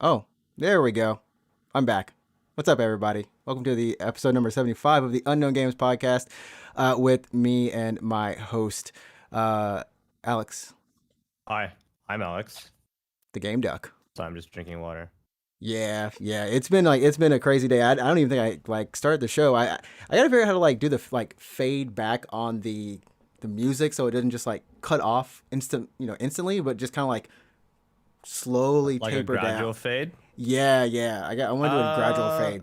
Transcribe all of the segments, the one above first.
Oh, there we go. I'm back. What's up, everybody? Welcome to the episode number 75 of the Unknown Games podcast with me and my host, Alex, Hi, I'm Alex. the Game Duck. So I'm just drinking water. Yeah. It's been a crazy day. I don't even think I started the show. I gotta figure out how to do the fade back on the music so it doesn't just cut off instantly, but just kind of slowly Like a taper gradual down. fade. Yeah. I want to do a gradual Uh, fade.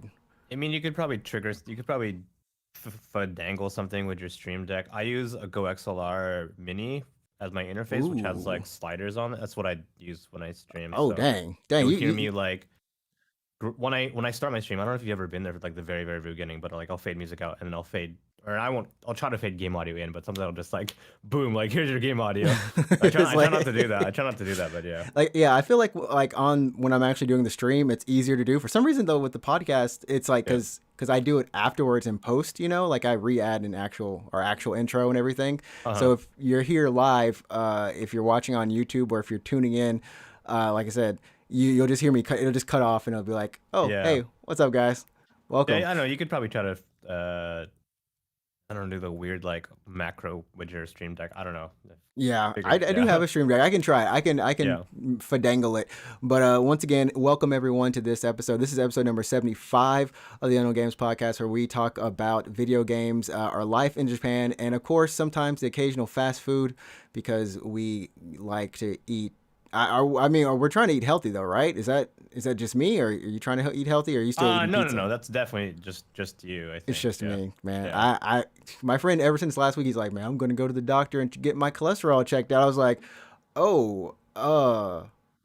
I mean, you could probably dangle something with your Stream Deck. I use a Go XLR Mini as my interface, which has Ooh. like sliders on it. That's what I use when I stream. Oh, So dang! you'll You, hear you me like when I start my stream. I don't know if you've ever been there for like the very beginning, but like I'll fade music out and then I'll fade, or I won't. I'll try to fade game audio in, but sometimes I'll just like boom, like here's your game audio. it's I try not to do that. I try not to do that, but yeah. yeah, I feel like on when I'm actually doing the stream, it's easier to do. For some reason though, with the podcast, it's like Yeah. because I do it afterwards in post. Like I re-add an actual intro and everything. Uh-huh. So if you're here live, if you're watching on YouTube or if you're tuning in, like I said, you'll just hear me. It'll just cut off and it'll be like, oh, Yeah. hey, what's up, guys? Welcome. Yeah, I know. You could probably try to, I don't know, do the weird like macro with your Stream Deck. I don't know. Yeah, Figure, I do have yeah, a stream deck. I can try it. I can yeah. fadangle it. But once again, welcome everyone to this episode. This is episode number 75 of the Unknown Games podcast, where we talk about video games, our life in Japan, and of course, sometimes the occasional fast food because we like to eat. I mean, we're trying to eat healthy though, right? Is that just me, or are you trying to eat healthy, or are you still eating No, no, pizza? no. That's definitely just you. I It's think. just Yeah, me, man. yeah. My friend ever since last week, he's like, man, I'm going to go to the doctor and get my cholesterol checked out. I was like, oh,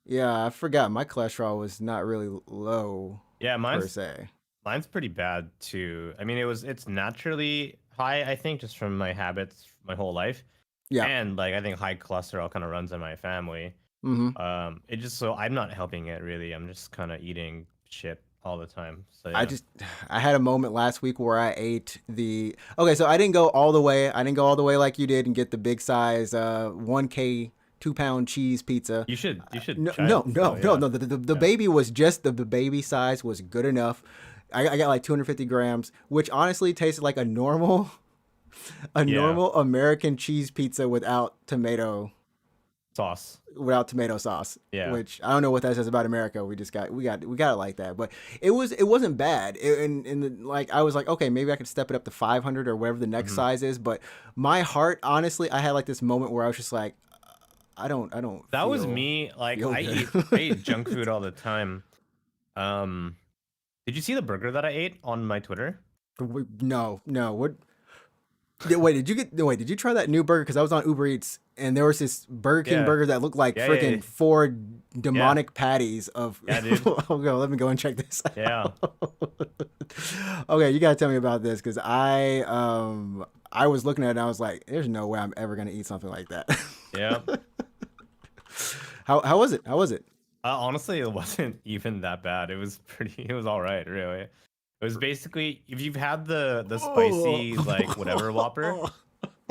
yeah, I forgot my cholesterol was not really low Yeah, per se. mine's pretty bad too. I mean, it's naturally high. I think just from my habits my whole life, Yeah. and like I think high cholesterol kind of runs in my family. Mm-hmm. It just so I'm not helping it really. I'm just kind of eating shit all the time. So I yeah. just, I had a moment last week where I ate okay, so I didn't go all the way. I didn't go all the way like you did and get the big size, 1K 2 pound cheese pizza. You should No, try no, it. no, So no, yeah, no. The yeah. baby was just the baby size was good enough. I got like 250 grams, which honestly tasted like a Yeah, normal American cheese pizza sauce. without tomato sauce. Yeah. Which I don't know what that says about America. We got it like that, but it wasn't bad. I was like, okay, maybe I could step it up to 500 or whatever the next Hmm. size is. But my heart, honestly, I had like this moment where I was just like, I don't That was feel me. Like feel I good. eat junk food all the time. Um, did you see the burger that I ate on my Twitter? No. What? Wait, did you try that new burger? Because I was on Uber Eats and there was this Burger King Yeah. burger that looked like Yeah. freaking four Yeah. demonic patties of. Yeah, dude. Let me go and check this Yeah. out. Okay, you gotta tell me about this because I was looking at it and I was like, there's no way I'm ever gonna eat something like that. Yeah. How was it? How was it? Honestly, it wasn't even that bad. It was pretty. It was all right, really. It was basically if you've had the spicy like whatever Whopper.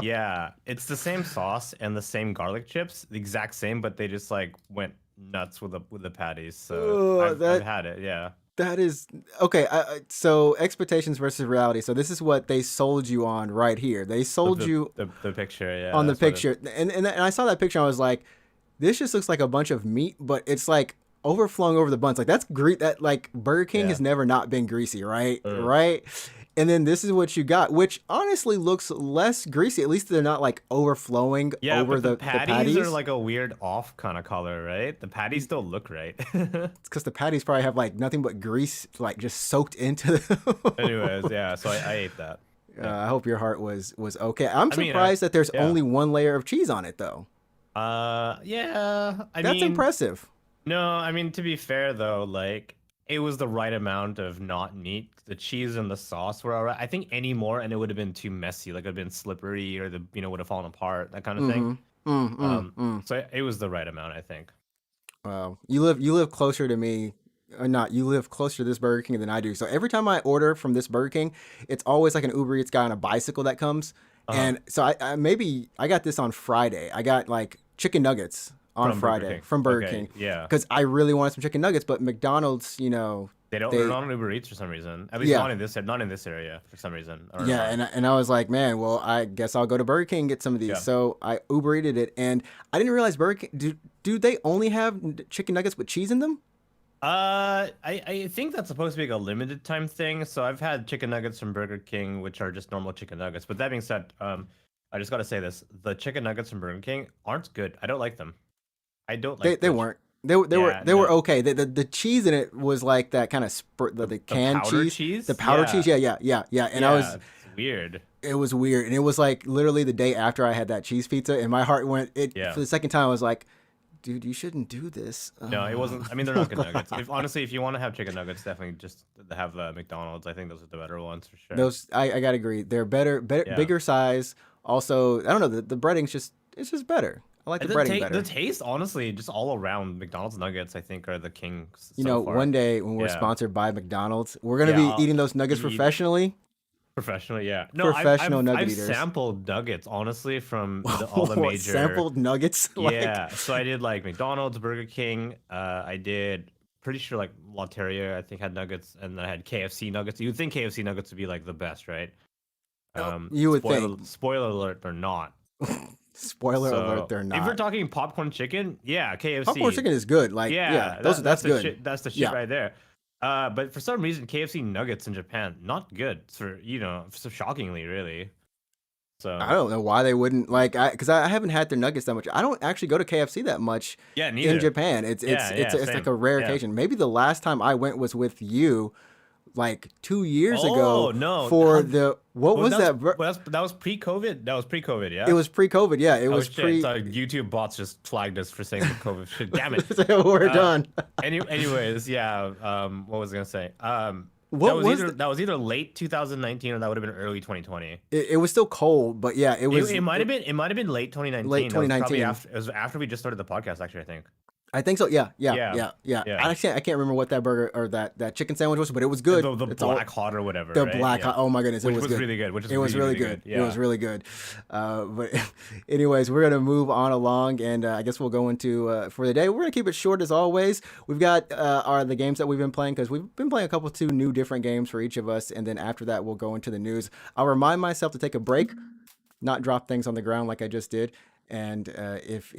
Yeah, it's the same sauce and the same garlic chips, the exact same, but they just like went nuts with the patties. So I've That had it. Yeah. that is okay. So expectations versus reality. So this is what they sold you on right here. They The sold the you the picture. Yeah, on the that's what it. picture, and I saw that picture. And I was like, this just looks like a bunch of meat, but it's like overflowing over the buns. Like that's that like Burger King Yeah. has never not been greasy, right? Mm. Right. And then this is what you got, which honestly looks less greasy. At least they're not like overflowing Yeah, over but the the patties patties. are like a weird off kind of color, right? The patties still look right. It's because the patties probably have like nothing but grease, like just soaked into them. Anyways, yeah, so I ate that. Yeah. I hope your heart was okay. I'm I mean, surprised that there's yeah. only one layer of cheese on it, though. Yeah. That's impressive. No, I mean, to be fair though, like it was the right amount of not meat. The cheese and the sauce were alright. I think any more and it would have been too messy. Like it would have been slippery or would have fallen apart, that kind of thing. Mm-hmm. So it was the right amount, I think. Wow. You live closer to me, or not? You live closer to this Burger King than I do. So every time I order from this Burger King, it's always like an Uber Eats guy on a bicycle that comes. Uh-huh. And so I maybe I got this on Friday. I got like chicken nuggets on From Burger Friday King. from Burger Okay, King yeah. because I really wanted some chicken nuggets, but McDonald's, They're they not on Uber Eats for some reason. At least yeah. not in this area for some reason. I don't know Yeah, why. and I was like, man, well, I guess I'll go to Burger King and get some of these. Yeah. So I Uber Eated it, and I didn't realize Burger King do they only have chicken nuggets with cheese in them? I think that's supposed to be like a limited time thing. So I've had chicken nuggets from Burger King, which are just normal chicken nuggets. But that being said, I just gotta say this: the chicken nuggets from Burger King aren't good. I don't like them. I don't like They weren't. yeah, They were no, okay. The cheese in it was like that kind of the the canned powder cheese, the cheese. powder cheese. Yeah. And Yeah, it's weird. it was weird, and it was like literally the day after I had that cheese pizza, and my heart went it Yeah. for the second time. I was like, dude, you shouldn't do this. No, it wasn't. I mean, they're not good nuggets. If honestly, if you want to have chicken nuggets, definitely just have McDonald's. I think those are the better ones for sure. Those I gotta agree. They're better, Yeah. bigger size. Also, I don't know, the breading's just it's just better. I like the breading better. The taste, honestly, just all around McDonald's nuggets, I think, are the king You so know, far. one day when we're Yeah. sponsored by McDonald's, we're gonna Yeah, be I'll eating those nuggets eat professionally. professionally, yeah. No, Professional nugget I've eaters. sampled nuggets, honestly, from all the major. Sampled nuggets. Yeah, so I did like McDonald's, Burger King. I did pretty sure like Lotteria, I think had nuggets, and then I had KFC nuggets. You'd think KFC nuggets would be like the best, right? You would think. Spoiler alert, they're not. Spoiler So, alert, they're not. If we're talking popcorn chicken, yeah, KFC. Popcorn chicken is good. Like that's that's the good. shit. That's the shit Yeah. right there. But for some reason, KFC nuggets in Japan not good. For so shockingly, really. So I don't know why they wouldn't because I haven't had their nuggets that much. I don't actually go to KFC that much yeah, neither. in Japan. It's like same. a rare Yeah. occasion. Maybe the last time I went was with you, like 2 years Oh, ago. no. For the what was that? That was pre-COVID. That was pre-COVID. Yeah. It was pre-COVID. Yeah, it Oh, was shit. pre. So YouTube bots just flagged us for saying the COVID shit. Damn it. So we're done. Anyways, yeah. What was I gonna say? What was that was either late 2019 or that would have been early 2020. It was still cold, but yeah, it was. It might have been late 2019. Late 2019. It was after we just started the podcast. Actually, I think. I think so. Yeah. Yeah. I can't remember what that burger or that chicken sandwich was, but it was good. The It's black hot or whatever. The right? black Yeah. hot. Oh my goodness, Which it was good. really good. It was really good. Yeah. It was really good. But anyways, we're gonna move on along, and I guess we'll go into for the day. We're gonna keep it short as always. We've got the games that we've been playing because we've been playing two new different games for each of us, and then after that we'll go into the news. I'll remind myself to take a break, not drop things on the ground like I just did, and if.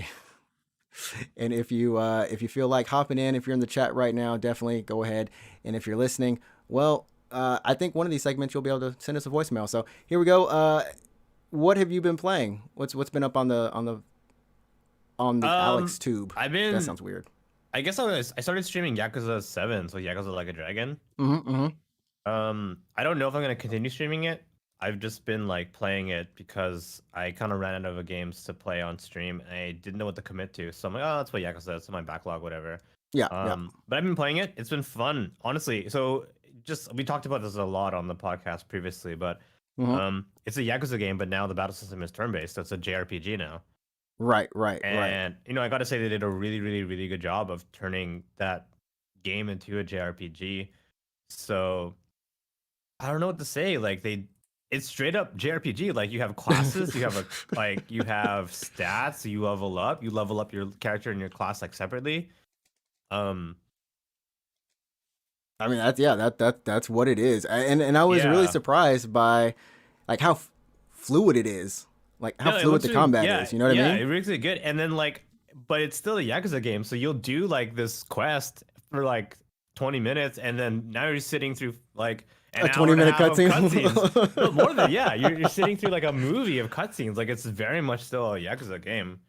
And if you feel like hopping in, if you're in the chat right now, definitely go ahead. And if you're listening, well, I think one of these segments you'll be able to send us a voicemail. So here we go. What have you been playing? What's been up on the Alex tube? That sounds weird. I guess I started streaming Yakuza 7, so Yakuza Like a Dragon. I don't know if I'm gonna continue streaming it. I've just been like playing it because I kind of ran out of games to play on stream and I didn't know what to commit to. So I'm like, oh, let's play Yakuza. It's in my backlog, whatever. Yeah. But I've been playing it. It's been fun, honestly. So we talked about this a lot on the podcast previously, but it's a Yakuza game, but now the battle system is turn-based. So it's a JRPG now. Right. And I got to say they did a really, really, really good job of turning that game into a JRPG. So I don't know what to say. Like it's straight up JRPG. Like you have classes, you have you have stats, you level up your character and your class like separately. I mean that's what it is. And I was really surprised by like how fluid it is. Like how fluid the combat is. You know what I mean? Yeah, it really good. And then but it's still a Yakuza game, so you'll do like this quest for like 20 minutes, and then now you're sitting through like a 20-minute cutscene. No, more than you're sitting through like a movie of cutscenes. Like it's very much still a Yakuza game,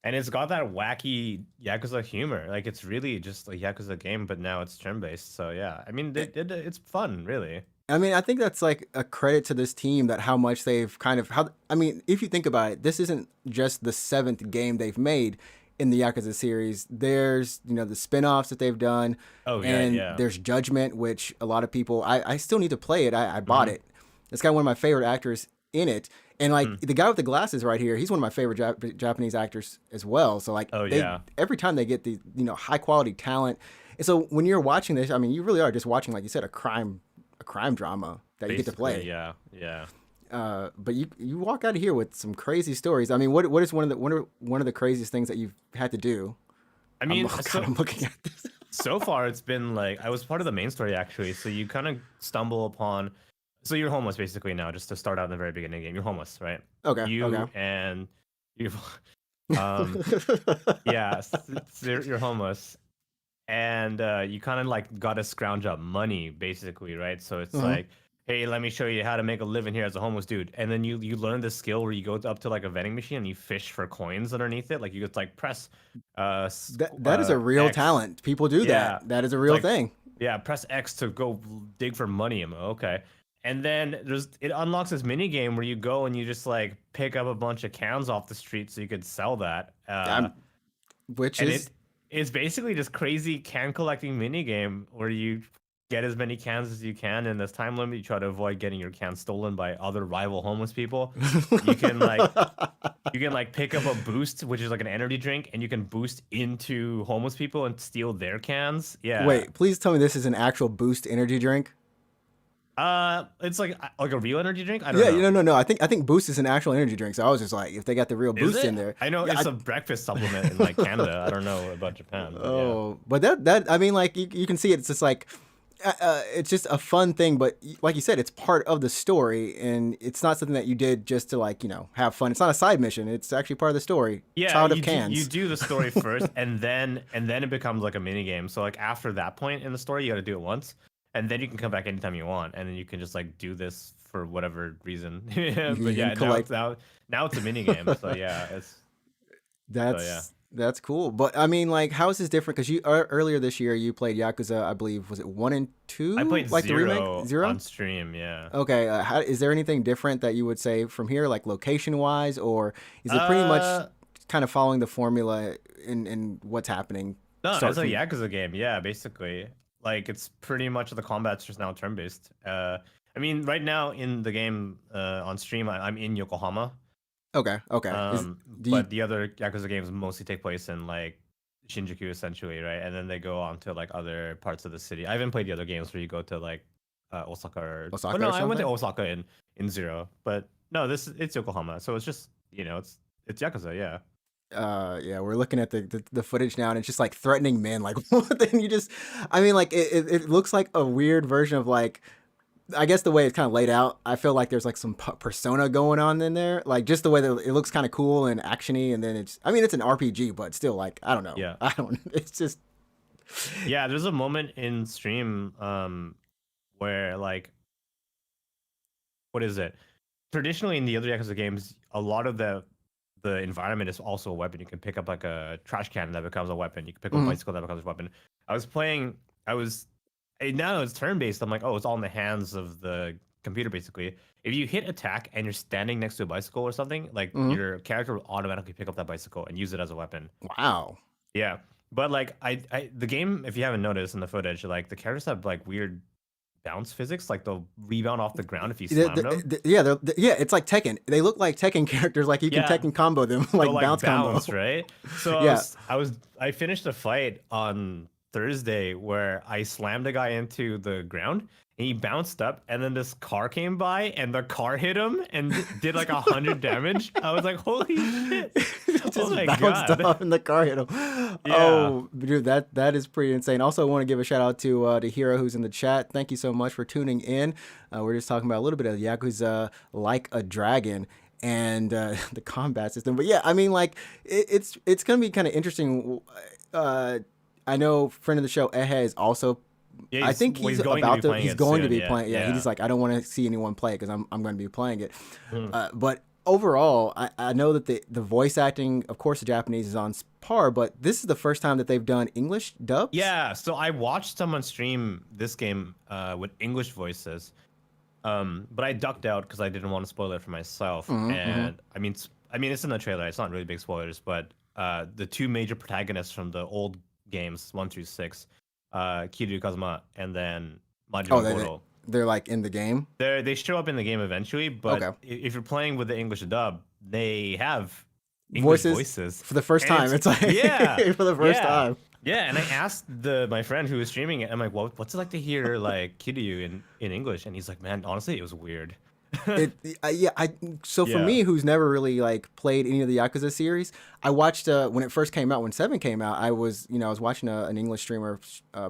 and it's got that wacky Yakuza humor. Like it's really just a Yakuza game, but now it's turn-based. So yeah, I mean it's fun, really. I mean, I think that's like a credit to this team that how much they've if you think about it, this isn't just the 7th game they've made in the Yakuza series. There's, the spin-offs that they've done. Oh, yeah, and yeah. there's Judgment, which a lot of people, I still need to play it. I bought it. It's got one of my favorite actors in it. And the guy with the glasses right here, he's one of my favorite Japanese actors as well. So every time they get the, high quality talent. And so when you're watching this, I mean, you really are just watching, like you said, a crime drama that you get to play. Yeah. But you walk out of here with some crazy stories. I mean, what is one of the craziest things that you've had to do? I I'm mean, God, I'm looking at this. so far it's been like I was part of the main story actually. So you kind of stumble upon. So you're homeless basically now. Just to start out in the very beginning of the game, you're homeless, right? Okay, okay. You and you, um, yeah, you're homeless, and you kind of like got to scrounge up money basically, right? So it's Hmm. like, hey, let me show you how to make a living here as a homeless dude, and then you learn this skill where you go up to like a vending machine and you fish for coins underneath it, like you just like press That is a real X. talent. People do that. Yeah, That is a it's real like, thing. yeah, press X to go dig for money. I'm like, okay. And then it unlocks this mini game where you go and you just like pick up a bunch of cans off the street so you could sell that. I'm, which And is it's basically just crazy can collecting mini game where you get as many cans as you can in this time limit. You try to avoid getting your cans stolen by other rival homeless people. You can like pick up a boost, which is like an energy drink, and you can boost into homeless people and steal their cans. Yeah. Wait, please tell me this is an actual Boost energy drink. It's like a real energy drink. I don't Yeah, know. no. I think Boost is an actual energy drink. So I was just like, if they got the real Is Boost it? in there, I know yeah. it's a breakfast supplement in like Canada. I don't know about Japan, but yeah. Oh, but that I mean, like you can see it's just like it's just a fun thing. But like you said, it's part of the story, and it's not something that you did just to like have fun. It's not a side mission. It's actually part of the story. Yeah, Child of you cans. do the story first, and then it becomes like a mini game. So like after that point in the story, you got to do it once, and then you can come back anytime you want, and then you can just like do this for whatever reason. You But can yeah, collect. now it's a mini game. So yeah, it's so yeah. That's cool. But I mean, like, how is this different? Because you earlier this year you played Yakuza, I believe, was it 1 and 2, I played like the remake Zero Zero? on stream. Yeah. Okay, is there anything different that you would say from here, like location wise, or is it pretty much Uh, kind of following the formula in what's happening? no, Start it's a from Yakuza game. Yeah, basically, like it's pretty much the combat's just now turn based. I mean, right now in the game on stream, I'm in Yokohama. okay, okay. Do you But the other Yakuza games mostly take place in like Shinjuku essentially, right? And then they go on to like other parts of the city. I haven't played the other games where you go to like Osaka or well, Osaka no, or I went to something? Osaka in Zero, but no, it's Yokohama, so it's just it's Yakuza, yeah. Yeah, we're looking at the footage now, and it's just like threatening men. Like, then you just, I mean, like it looks like a weird version of like I guess the way it's kind of laid out, I feel like there's like some persona going on in there. Like just the way that it looks kind of cool and actiony, and then I mean, it's an RPG, but still, like, I don't know. Yeah. I don't. It's just. Yeah, there's a moment in stream where like what is it? Traditionally in the other Yakuza games, a lot of the environment is also a weapon. You can pick up like a trash can that becomes a weapon. You can pick up a Mhm. bicycle that becomes a weapon. I was playing. I was now it's turn based. I'm like, oh, it's all in the hands of the computer basically. If you hit attack and you're standing next to a bicycle or something, like Mhm. your character will automatically pick up that bicycle and use it as a weapon. Wow. Yeah, but like the game, if you haven't noticed in the footage, like the characters have like weird bounce physics. Like they'll rebound off the ground if you slam them. Yeah, yeah, it's like Tekken. They look like Tekken characters. Like you can Yeah, Tekken combo them, they'll like like bounce combo. bounce, right? So Yeah. I finished a fight on Thursday where I slammed a guy into the ground and he bounced up and then this car came by and the car hit him and did like 100 damage. I was like, holy shit. Oh Just my bounced god. off and the car hit him. Yeah. Oh, dude, that is pretty insane. Also, want to give a shout out to Hero who's in the chat. Thank you so much for tuning in. We're just talking about a little bit of Yakuza Like a Dragon and the combat system. But yeah, I mean, like it's gonna be kind of interesting. I know friend of the show Ehe is also. Yeah, I think he's he's going to be about to. playing He's it going to soon. be Yeah. playing. Yeah, he's Yeah. just like I don't want to see anyone play because I'm going to be playing it. Mm. But overall, I know that the voice acting, of course, the Japanese is on par, but this is the first time that they've done English dubs. Yeah, so I watched someone stream this game with English voices, but I ducked out because I didn't want to spoil it for myself. Mm-hmm. And I mean, it's in the trailer. It's not really big spoilers, but the two major protagonists from the old games, 1 through 6, Kiryu Kazuma and then Oh, Majima they Goro, they're like in the game. they show up in the game eventually. But Okay, if you're playing with the English dub, they have English voices voices, for the first and time. It's like yeah, for the first yeah. time. Yeah, and I asked my friend who was streaming it, I'm like, what's it like to hear like Kiryu in English? And he's like, man, honestly, it was weird. Yeah, so for Yeah. me, who's never really like played any of the Yakuza series, I watched when it first came out, when 7 came out. I was watching an English streamer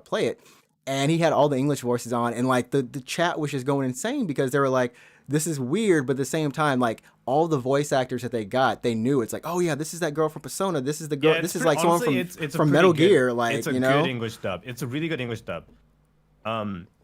play it, and he had all the English voices on, and like the chat was just going insane because they were like, this is weird, but at the same time, like all the voice actors that they got, they knew it's like, oh yeah, this is that girl from Persona, this is the girl, Yeah, this is like someone honestly, it's a from pretty Metal good. Gear, It's like, a you good know. English dub. It's a really good English dub.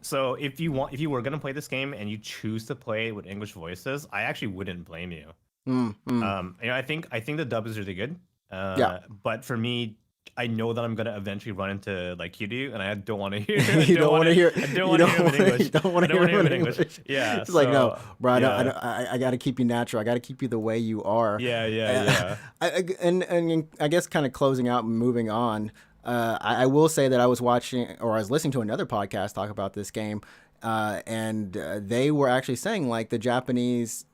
So if you were gonna play this game and you choose to play with English voices, I actually wouldn't blame you. Mm, mm. I think the dub is really good. Yeah. But for me, I know that I'm gonna eventually run into like Kiryu, and I don't want to hear. You don't want to hear. I don't You want to hear don't him in want. English. You don't want I to don't hear want to hear him him in in English. English. Yeah. It's like, no, So bro. yeah. I got to keep you natural. I got to keep you the way you are. Yeah. Yeah. Yeah. And I guess kind of closing out and moving on. I will say that I was watching or I was listening to another podcast talk about this game, and they were actually saying like the Japanese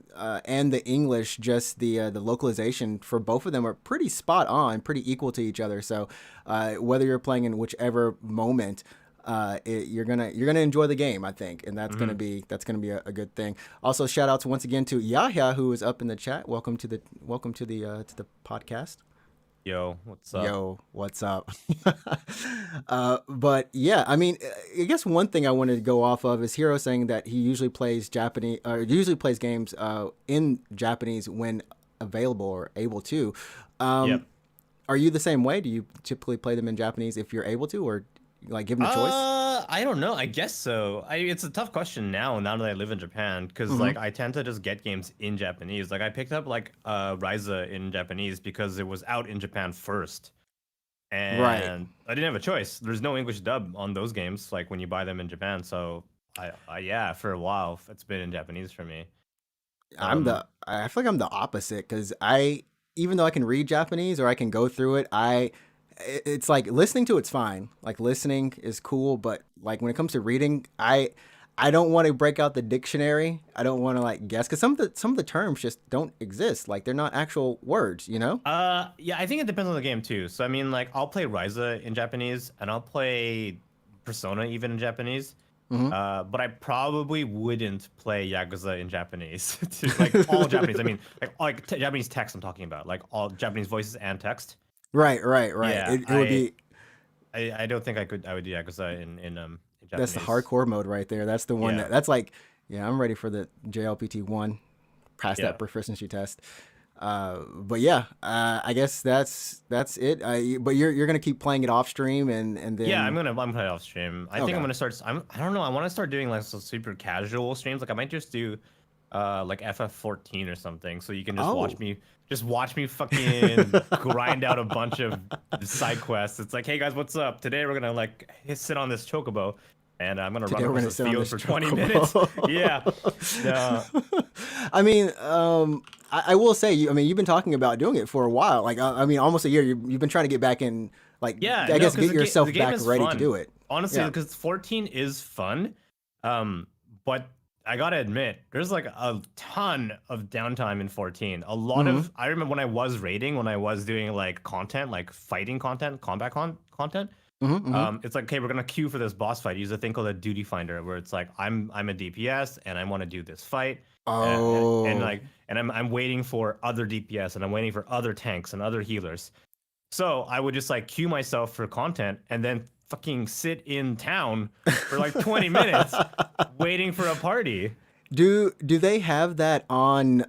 and the English, just the localization for both of them are pretty spot on, pretty equal to each other. So whether you're playing in whichever moment, you're gonna enjoy the game, I think, and that's gonna be a good thing. Also, shout out to once again to Yahya, who is up in the chat. Welcome to the podcast. Yo, what's up? Yo, what's up? But yeah, I mean, I guess one thing I wanted to go off of is Hiro saying that he usually plays Japanese, or usually plays games in Japanese when available or able to. Yep. Are you the same way? Do you typically play them in Japanese if you're able to, or like given the choice? I don't know. I guess so. It's a tough question now that I live in Japan, because like I tend to just get games in Japanese. Like I picked up like Ryza in Japanese because it was out in Japan first, Right. and I didn't have a choice. There's no English dub on those games, like when you buy them in Japan. So yeah, for a while it's been in Japanese for me. I feel like I'm the opposite because even though I can read Japanese or I can go through it, it's like listening to it's fine. Like listening is cool, but like when it comes to reading, I don't want to break out the dictionary. I don't want to like guess because some of the terms just don't exist. Like they're not actual words, you know? Yeah, I think it depends on the game too. So I mean, like I'll play Ryza in Japanese, and I'll play Persona even in Japanese. But I probably wouldn't play Yakuza in Japanese. Like all Japanese. I mean, like Japanese text. I'm talking about like all Japanese voices and text. Right. Yeah, It would be I don't think I could. I would do Yakuza in that's the Japanese. hardcore mode right there. That's the one Yeah, that's like, yeah, I'm ready for the JLPT one, pass yeah, that proficiency test. But yeah, I guess that's it. But you're gonna keep playing it off stream and yeah. then I'm gonna play off stream. I think okay. I'm gonna start. I don't know. I want to start doing like some super casual streams. Like I might just do like FF14 or something, so you can Oh, just watch me fucking grind out a bunch of side quests. It's like, hey guys, what's up? Today we're gonna like sit on this chocobo, and I'm gonna run today we're across gonna the sit on field this for 20 minutes. Yeah. Uh, I mean, I will say, I mean, you've been talking about doing it for a while. Like, I mean, almost a year. You've been trying to get back in, like, yeah, I no, guess because get the yourself game back is ready to fun. do it. Honestly, Yeah. because 14 is fun. But I gotta admit, there's like a ton of downtime in 14. A lot Mm-hmm. of I remember when I was raiding, when I was doing like content, like fighting content, content. Mm-hmm. Mm-hmm. It's like, okay, we're gonna queue for this boss fight. Use a thing called a duty finder, where it's like I'm a DPS and I want to do this fight, and Oh, like I'm waiting for other DPS and I'm waiting for other tanks and other healers. So I would just like queue myself for content and then fucking sit in town for like 20 minutes waiting for a party. do they have that on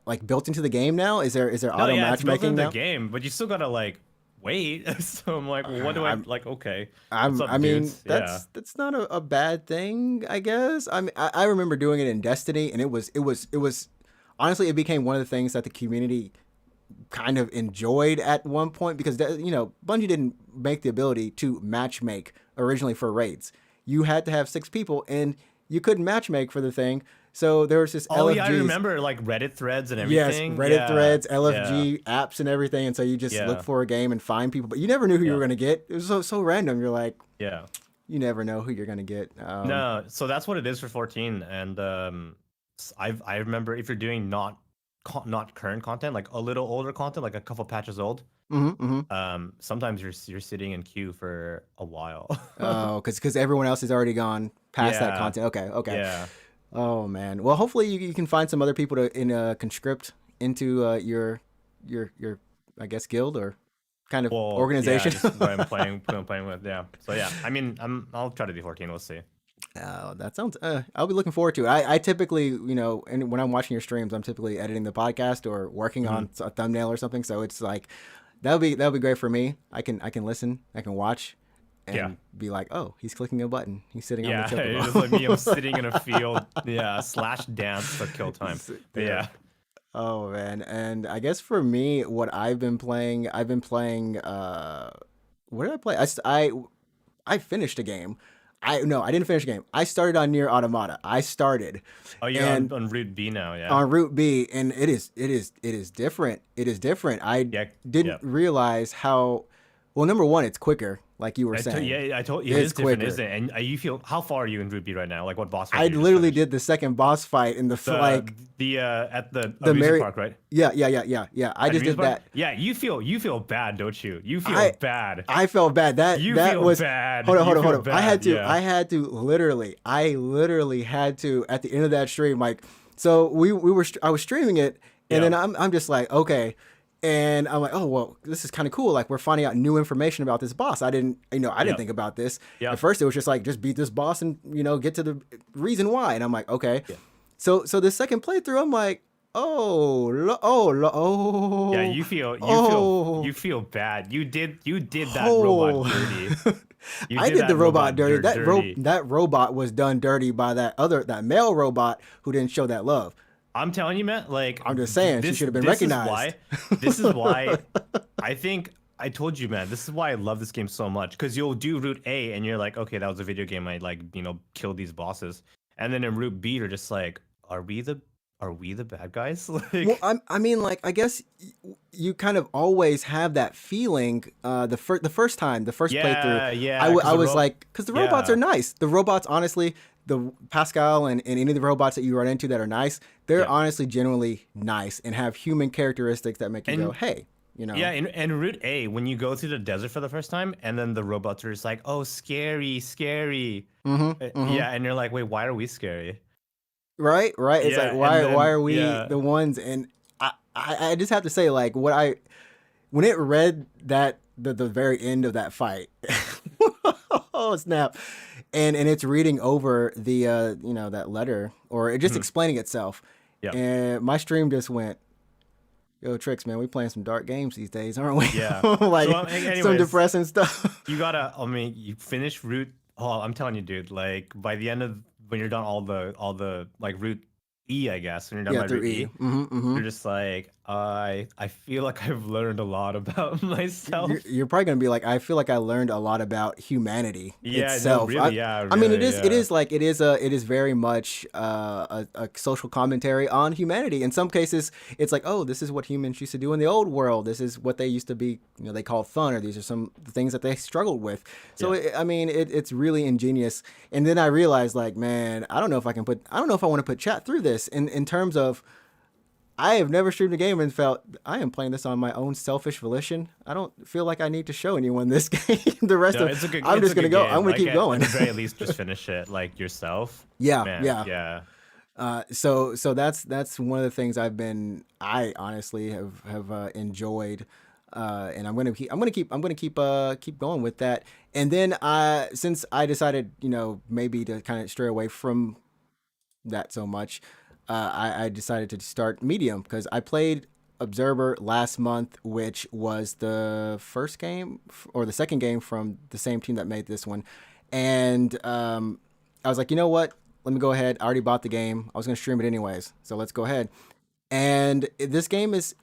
like built into the game now? Is there No, auto yeah, it's built matchmaking into the now? game, but you still gotta like wait. So I'm like, well, what do I I'm like? Okay, what's I up, mean, dudes? Yeah. that's not a bad thing, I guess. I mean, I remember doing it in Destiny, and it was honestly it became one of the things that the community kind of enjoyed at one point because Bungie didn't make the ability to matchmake originally for raids. You had to have 6 people, and you couldn't matchmake for the thing. So there was this Oh yeah, I LFGs. remember like Reddit threads and Yes, everything. Reddit Yeah, threads, yeah, LFG apps, and everything. And so you just look yeah, for a game and find people, but you never knew who you were yeah, going to get. It was so random. You're like, yeah. you never know who you're going to get. No, so that's what it is for 14. And I remember if you're doing not current content, like a little older content, like a couple patches old, Mm-hmm. sometimes you're sitting in queue for a while. Oh, because everyone else has already gone past that Yeah, content. Okay, okay. yeah. Oh man. Well, hopefully you can find some other people to conscript into your I guess guild or kind of Well, yeah, organization. just who I'm playing with. Yeah. So yeah, I mean, I'll try to be 14. We'll see. That sounds. I'll be looking forward to it. I typically, and when I'm watching your streams, I'm typically editing the podcast or working Hmm. on a thumbnail or something. So it's like that'll be great for me. I can listen, I can watch, Yeah. and be like, oh, he's clicking a button. He's sitting on the Yeah, it's like me. I'm chocobo. sitting in a field. Yeah, slash dance to kill time. But Yeah. yeah. Oh man. And I guess for me, what I've been playing. What did I play? I finished a game. I didn't finish a game. I started on NieR Automata. I started, Oh, you're and on Route B now. Yeah. on Route B, and it is different. It is different. I Yeah. didn't Yeah. realize how. Well, number one, it's quicker, like you were saying. Yeah, I told you it It's is different, quicker. isn't it? And you feel how far are you in Route B right now? Like what boss fight I did you just literally finish? did the second boss fight in the The like the at the the amusement Mary. park, right? Yeah. I At just did amusement park? that. Yeah, you feel bad, don't you? You feel I bad. I felt bad. That You that feel was bad. hold on, You hold on, hold feel on. bad. Yeah. I had to literally had to at the end of that stream, like, so we were I was streaming it, and Yeah. then I'm just like, okay. And I'm like, oh well, this is kind of cool. Like we're finding out new information about this boss. I didn't Yep. think about this. At Yep. first it was just like just beat this boss and get to the reason why. And I'm like, okay. Yeah. So the second playthrough, I'm like, oh, Yeah, oh, you oh, feel bad. You did that robot oh. dirty. You I did did the that robot dirty. dirty. That robot was done dirty by that male robot who didn't show that love. I'm telling you, man, like I'm just saying she this should have been this is recognized. why this is why I think I told you, man, this is why I love this game so much. Because you'll do Route A and you're like, okay, that was a video game. I like, killed these bosses. And then in Route B, you're just like, are we the bad guys? Well, Like, I mean, like, I guess you kind of always have that feeling. The first time, the first yeah, playthrough, yeah, I because was like, because the robots are yeah, nice. The robots, honestly, the Pascal and any of the robots that you run into that are nice, they're yeah. honestly generally nice and have human characteristics that make you go, And hey, yeah, in Route A, when you go through the desert for the first time, and then the robots are just like, oh, scary, scary. Mm-hmm, mm-hmm. Yeah, and you're like, wait, why are we scary? Right, right. It's like Yeah, and why then are we yeah, the ones? And I just have to say, like, when it read that the very end of that fight, oh snap, and it's reading over the that letter or it just mhm, explaining itself, yeah, and my stream just went, yo, Tricks, man, we playing some dark games these days, aren't we? yeah. So Like some anyways, depressing stuff. you gotta. I mean, you finish route. Oh, I'm telling you, dude. Like by the end of when you're done all the like route E, I guess when you're done Yeah, by through route E. E, Mm-hmm. you're just like I feel like I've learned a lot about myself. You're probably gonna be like, I feel like I learned a lot about humanity Yeah, no, itself. really, yeah, I mean, really, it yeah, is like it is very much a social commentary on humanity. In some cases, it's like, oh, this is what humans used to do in the old world. This is what they used to be, they called fun, or these are some things that they struggled with. So, yeah. I mean, it's really ingenious. And then I realized, like, man, I don't know if I want to put chat through this in terms of. I have never streamed a game and felt I am playing this on my own selfish volition. I don't feel like I need to show anyone this game. The rest No, of it's a good. I'm It's just a gonna good go. game. I'm gonna Like keep at going. the very least, just finish it like yourself. Yeah, Man, yeah. yeah. So that's one of the things I honestly have enjoyed, and I'm gonna keep going with that. And then since I decided maybe to kind of stray away from that so much, I decided to start Medium because I played Observer last month, which was the first game or the second game from the same team that made this one. And I was like, you know what? Let me go ahead. I already bought the game. I was going to stream it anyways. So let's go ahead. And this game is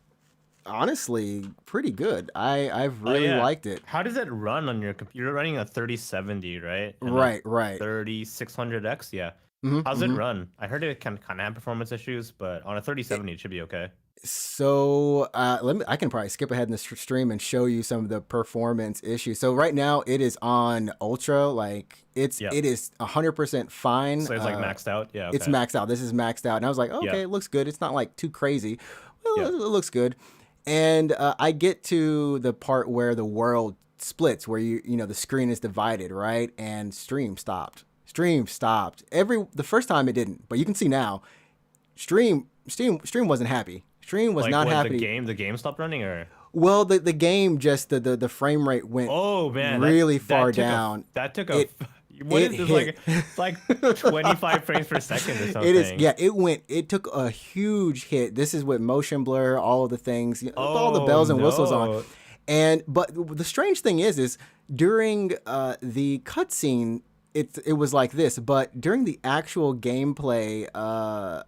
honestly pretty good. I've Oh really yeah. liked it. How does it run on your computer? You're running a 3070, right? And a Right. 3600X. Yeah. How's it Mm-hmm. run? I heard it can kind of have performance issues, but on a 3070, it should be okay. So I can probably skip ahead in the stream and show you some of the performance issues. So right now it is on ultra, like Yep. it is 100% fine. So it's like maxed out. Yeah. It's Okay. maxed out. This is maxed out, and I was like, Yeah. okay, it looks good. It's not like too crazy. Well, Yeah. it looks good. And I get to the part where the world splits, where the screen is divided, right, and stream stopped. Stream stopped. The first time it didn't, but you can see now. Stream wasn't happy. Stream was Like not what happy. the game stopped running or? Well, the game just the frame rate went Oh man, really far down. That took a. It What it is this hit. like? It's like 25 frames per second or something. It is, yeah. It took a huge hit. This is with motion blur, all of the things, all the bells and whistles on. But the strange thing is during the cutscene, it was like this. But during the actual gameplay,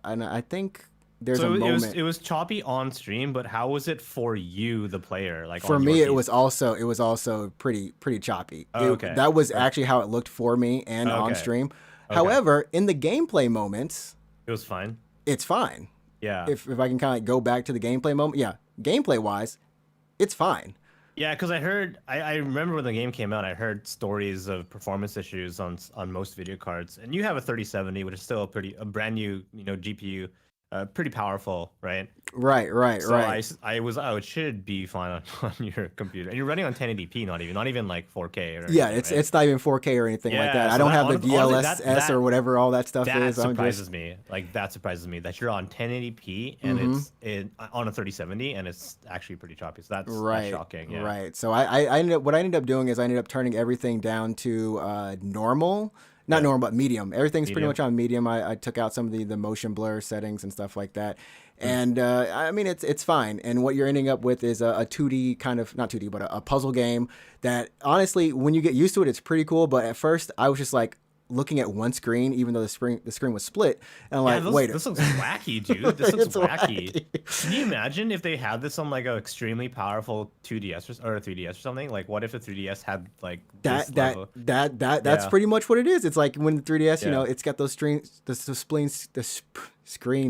and I think there's a moment. It was choppy on stream, but how was it for you, the player? Like For on me, your it was also pretty choppy. Oh, okay. That was actually how it looked for me and on Okay. stream. Okay. However, in the gameplay moments, It was fine. it's fine. Yeah. If I can kind of go back to the gameplay moment, yeah, gameplay wise, it's fine. Yeah, because I remember when the game came out, I heard stories of performance issues on most video cards, and you have a 3070, which is still a brand new GPU, pretty powerful, right? Right. So it should be fine on your computer, and you're running on 1080p, not even like 4K or anything, Yeah, right? it's not even 4K or anything like Yeah, that. I so don't that- have the honestly, DLSS or whatever all that stuff That is. surprises me. Like that surprises me that you're on 1080p and it's on a 3070 and it's actually pretty choppy. So that's shocking. Yeah. Right. So I ended up doing is I ended up turning everything down to normal. Not normal, but medium. Everything's pretty much on medium. I took out some of the motion blur settings and stuff like that. And I mean, it's fine. And what you're ending up with is a 2D kind of, not 2D, but a puzzle game that honestly, when you get used to it, it's pretty cool. But at first, I was just like looking at one screen, even though the screen was split. And I'm like, wait. This looks wacky, dude. This looks It's wacky. Can you imagine if they had this on like an extremely powerful 2DS or a 3DS or something? Like, what if the 3DS had like that's Yeah. pretty much what it is. It's like when the 3DS, Yeah. it's got those screens, the screen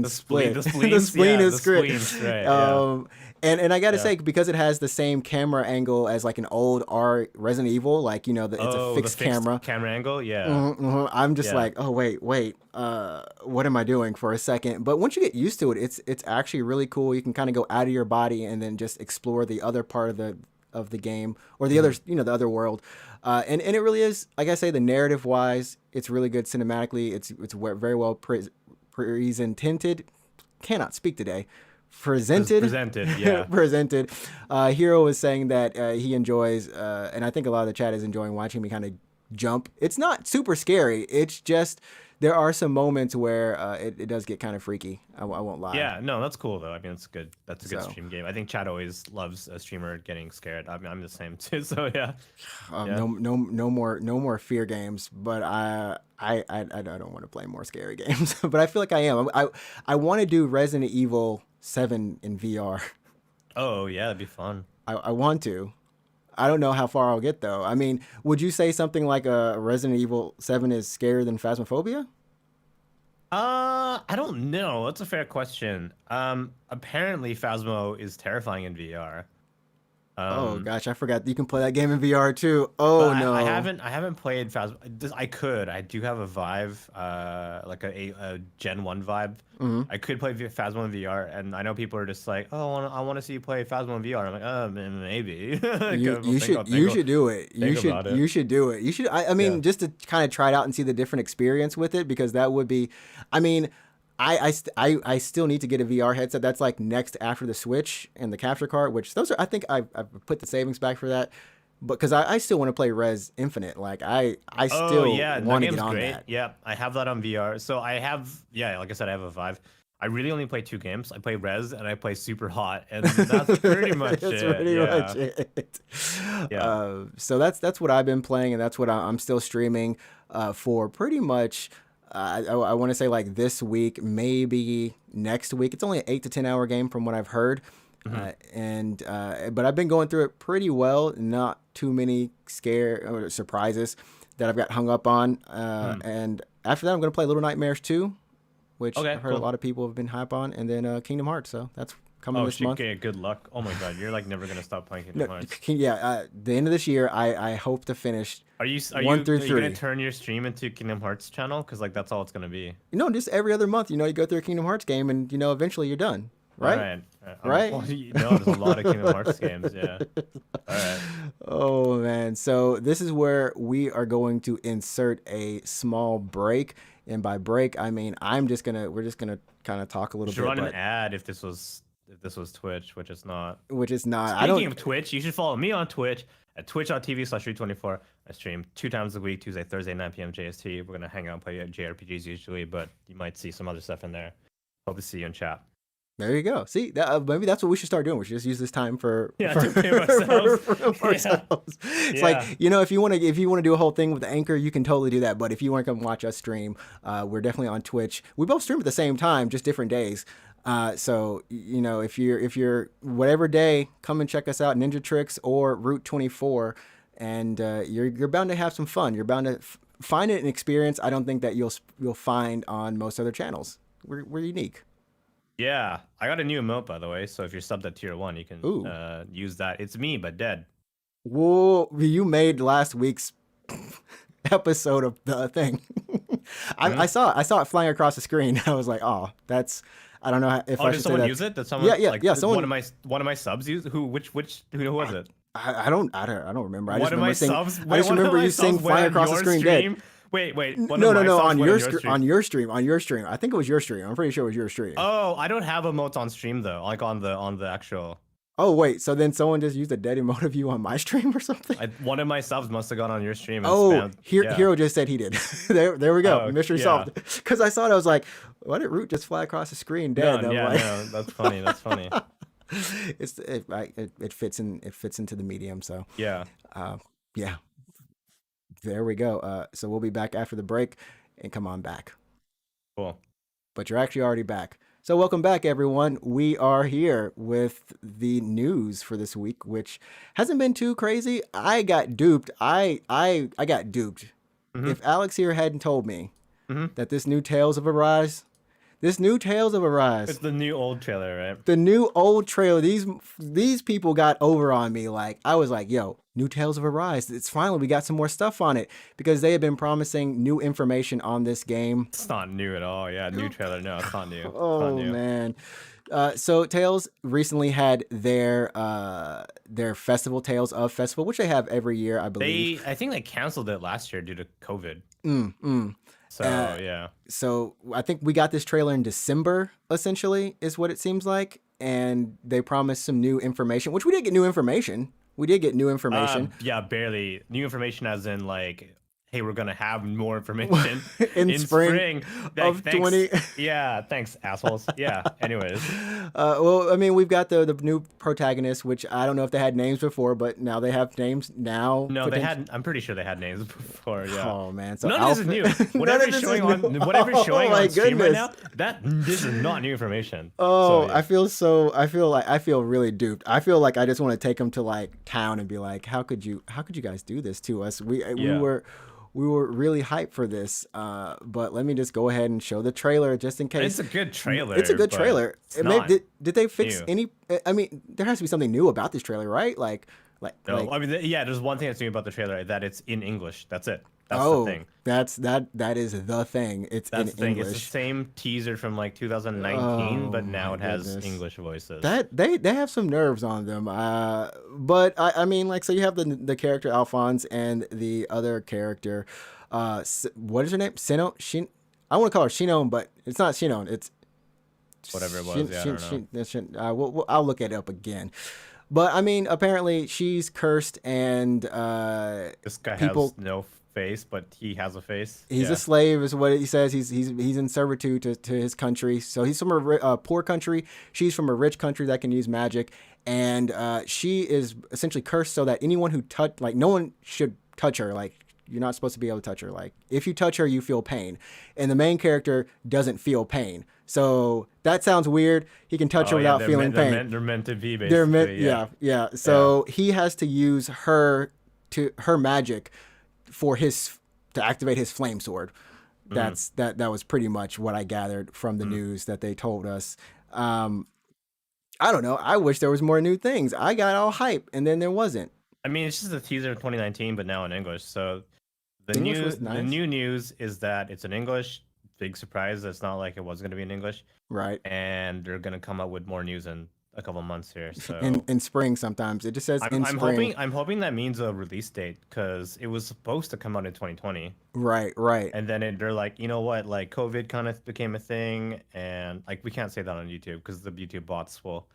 The split. the The spleens, spleen yeah, is the split. spleens, right, yeah. And I gotta Yeah. say, because it has the same camera angle as like an old Resident Evil, like it's a the fixed camera. camera angle, yeah. I'm just Yeah. like, oh wait, what am I doing for a second? But once you get used to it, it's actually really cool. You can kind of go out of your body and then just explore the other part of the game or the other the other world. And it really is, like I say, the narrative wise, it's really good cinematically. It's very well presented. Cannot speak today. Presented, Yeah. presented. Hero was saying that he enjoys, and I think a lot of the chat is enjoying watching me kind of jump. It's not super scary. It's just there are some moments where it does get kind of freaky. I won't lie. Yeah, no, that's cool though. I mean, it's good. That's a good So. stream game. I think Chad always loves a streamer getting scared. I mean, I'm the same too. So yeah. No more fear games. But I don't want to play more scary games. But I feel like I am. I want to do Resident Evil 7 in VR. Oh yeah, that'd be fun. I want to. I don't know how far I'll get though. I mean, would you say something like a Resident Evil 7 is scarier than Phasmophobia? I don't know. That's a fair question. Apparently Phasmo is terrifying in VR. Oh gosh, I forgot you can play that game in VR too. Oh But no, I haven't played Phasmo. I could. I do have a Vive, like a Gen 1 Vive. I could play Phasmo in VR, and I know people are just like, "Oh, I want to see you play Phasmo in VR." I'm like, maybe. you should do it. You should do it. You should. I mean, just to kind of try it out and see the different experience with it, because that would be. I mean, I still need to get a VR headset. That's like next after the Switch and the capture card, which those are. I think I've put the savings back for that, but because I still want to play Res Infinite. Like I still want to get on that. Yeah, I have that on VR. So I have, like I said, I have a Vive. I really only play 2 games. I play Res and I play Super Hot, and that's pretty much That's it. pretty much it. Yeah. So that's what I've been playing, and that's what I'm still streaming for pretty much. I want to say like this week, maybe next week. It's only an 8 to 10 hour game from what I've heard. But I've been going through it pretty well. Not too many surprises that I've got hung up on. And after that, I'm going to play Little Nightmares 2, which I've heard a lot of people have been hype on. And then Kingdom Hearts. So that's coming this month. Okay, good luck. Oh my God, you're like never going to stop playing Kingdom Hearts. The end of this year, I hope to finish. Are you 1 through 3. going to turn your stream into Kingdom Hearts channel? Because like that's all it's going to be. Just every other month, you go through a Kingdom Hearts game and, eventually you're done. All right? right. Right? Well, there's a lot of Kingdom Hearts games. Yeah. All right. Oh man. So this is where we are going to insert a small break. And by break, I mean we're just gonna kind of talk a We little should bit, run an but ad if this was Twitch, which is not. which is not. I Speaking don't. of Twitch, you should follow me on Twitch at twitch.tv/324. I stream 2 times a week, Tuesday, Thursday, 9 p.m. JST. We're gonna hang out and play JRPGs usually, but you might see some other stuff in there. Hope to see you in chat. There you go. See, maybe that's what we should start doing. We should just use this time for To pay ourselves. for ourselves. It's Yeah. like, if you want to do a whole thing with Anchor, you can totally do that. But if you want to come watch us stream, we're definitely on Twitch. We both stream at the same time, just different days. So if you're whatever day, come and check us out, Ninja Tricks or Route 24, and you're bound to have some fun. You're bound to find it an experience I don't think that you'll find on most other channels. We're unique. Yeah, I got a new emote by the way. So if you're subbed at tier 1, you can use that. It's me, but dead. Whoa, you made last week's episode of the thing. I saw it flying across the screen. I was like, oh, that's. I don't know if I did should someone say that. use it? Did someone? Yeah. Someone. One of my subs use. Who was it? I don't remember. I just One of my remember saying. subs. I just remember you saying flying across the screen dead. Wait. No, on your stream. I think it was your stream. I'm pretty sure it was your stream. Oh, I don't have emotes on stream though. Like on the actual. Oh wait, so then someone just used a dead emote of you on my stream or something? One of my subs must have gone on your stream. And spammed, Hero just said he did. there we go. Oh, Mystery solved. Because I saw it, I was like, why did Root just fly across the screen dead? No, that's funny. That's funny. It fits into the medium. So yeah. Yeah. There we go. So we'll be back after the break, and come on back. Cool. But you're actually already back. So welcome back, everyone. We are here with the news for this week, which hasn't been too crazy. I got duped. I got duped. Mm-hmm. If Alex here hadn't told me that this new Tales of Arise, it's the new old trailer, right? The new old trailer. These people got over on me. Like, I was like, yo, new Tales of Arise. It's finally, we got some more stuff on it, because they had been promising new information on this game. It's not new at all. Yeah, new trailer. No, it's not new. Oh, man. So Tales recently had their festival, Tales of Festival, which they have every year, I believe. I think they canceled it last year due to COVID. So yeah. So I think we got this trailer in December, essentially, is what it seems like. And they promised some new information, which we did get new information. Yeah, barely. New information as in like, hey, we're going to have more information in spring of 20. Yeah, thanks, assholes. Yeah, anyways. Well, I mean, we've got the new protagonist, which I don't know if they had names before, but now they have names now. No, they had. I'm pretty sure they had names before. Yeah. Oh man, so none of this is new. Whatever's showing on stream right now, this is not new information. Oh, so, yeah. I feel really duped. I feel like I just want to take them to like town and be like, how could you guys do this to us? We were really hyped for this, but let me just go ahead and show the trailer just in case. It's a good trailer. Did they fix any? I mean, there has to be something new about this trailer, right? No, I mean, yeah. There's one thing that's new about the trailer, that it's in English. That's it. That's the thing. That is the thing. That's in the thing. English. It's the same teaser from like 2019, but now it has English voices. That they have some nerves on them. But I mean, like, so you have the character Alphonse and the other character, what is her name? I want to call her Shinon, but it's not Shinon. It's whatever it was. I don't know. I'll look it up again. But I mean, apparently she's cursed, and this guy has no face, but he has a face. He's a slave, is what he says. He's in servitude to his country. So he's from a poor country. She's from a rich country that can use magic, and she is essentially cursed so that anyone who no one should touch her. Like, you're not supposed to be able to touch her. Like, if you touch her, you feel pain, and the main character doesn't feel pain. So that sounds weird. He can touch her without feeling pain. They're meant to be, basically. Yeah. So he has to use her magic to activate his flame sword. That was pretty much what I gathered from the news that they told us. I don't know. I wish there was more new things. I got all hype, and then there wasn't. I mean, it's just a teaser of 2019, but now in English. So the new news is that it's in English. big surprise. It's not like it was going to be in English, Right. and they're going to come out with more news in a couple months here. In So spring sometimes. It just says I'm in I'm spring. hoping I'm hoping that means a release date because it was supposed to come out in 2020, Right, right. and then they're like, you know what, like COVID kind of became a thing, and like we can't say that on YouTube because the YouTube bots will.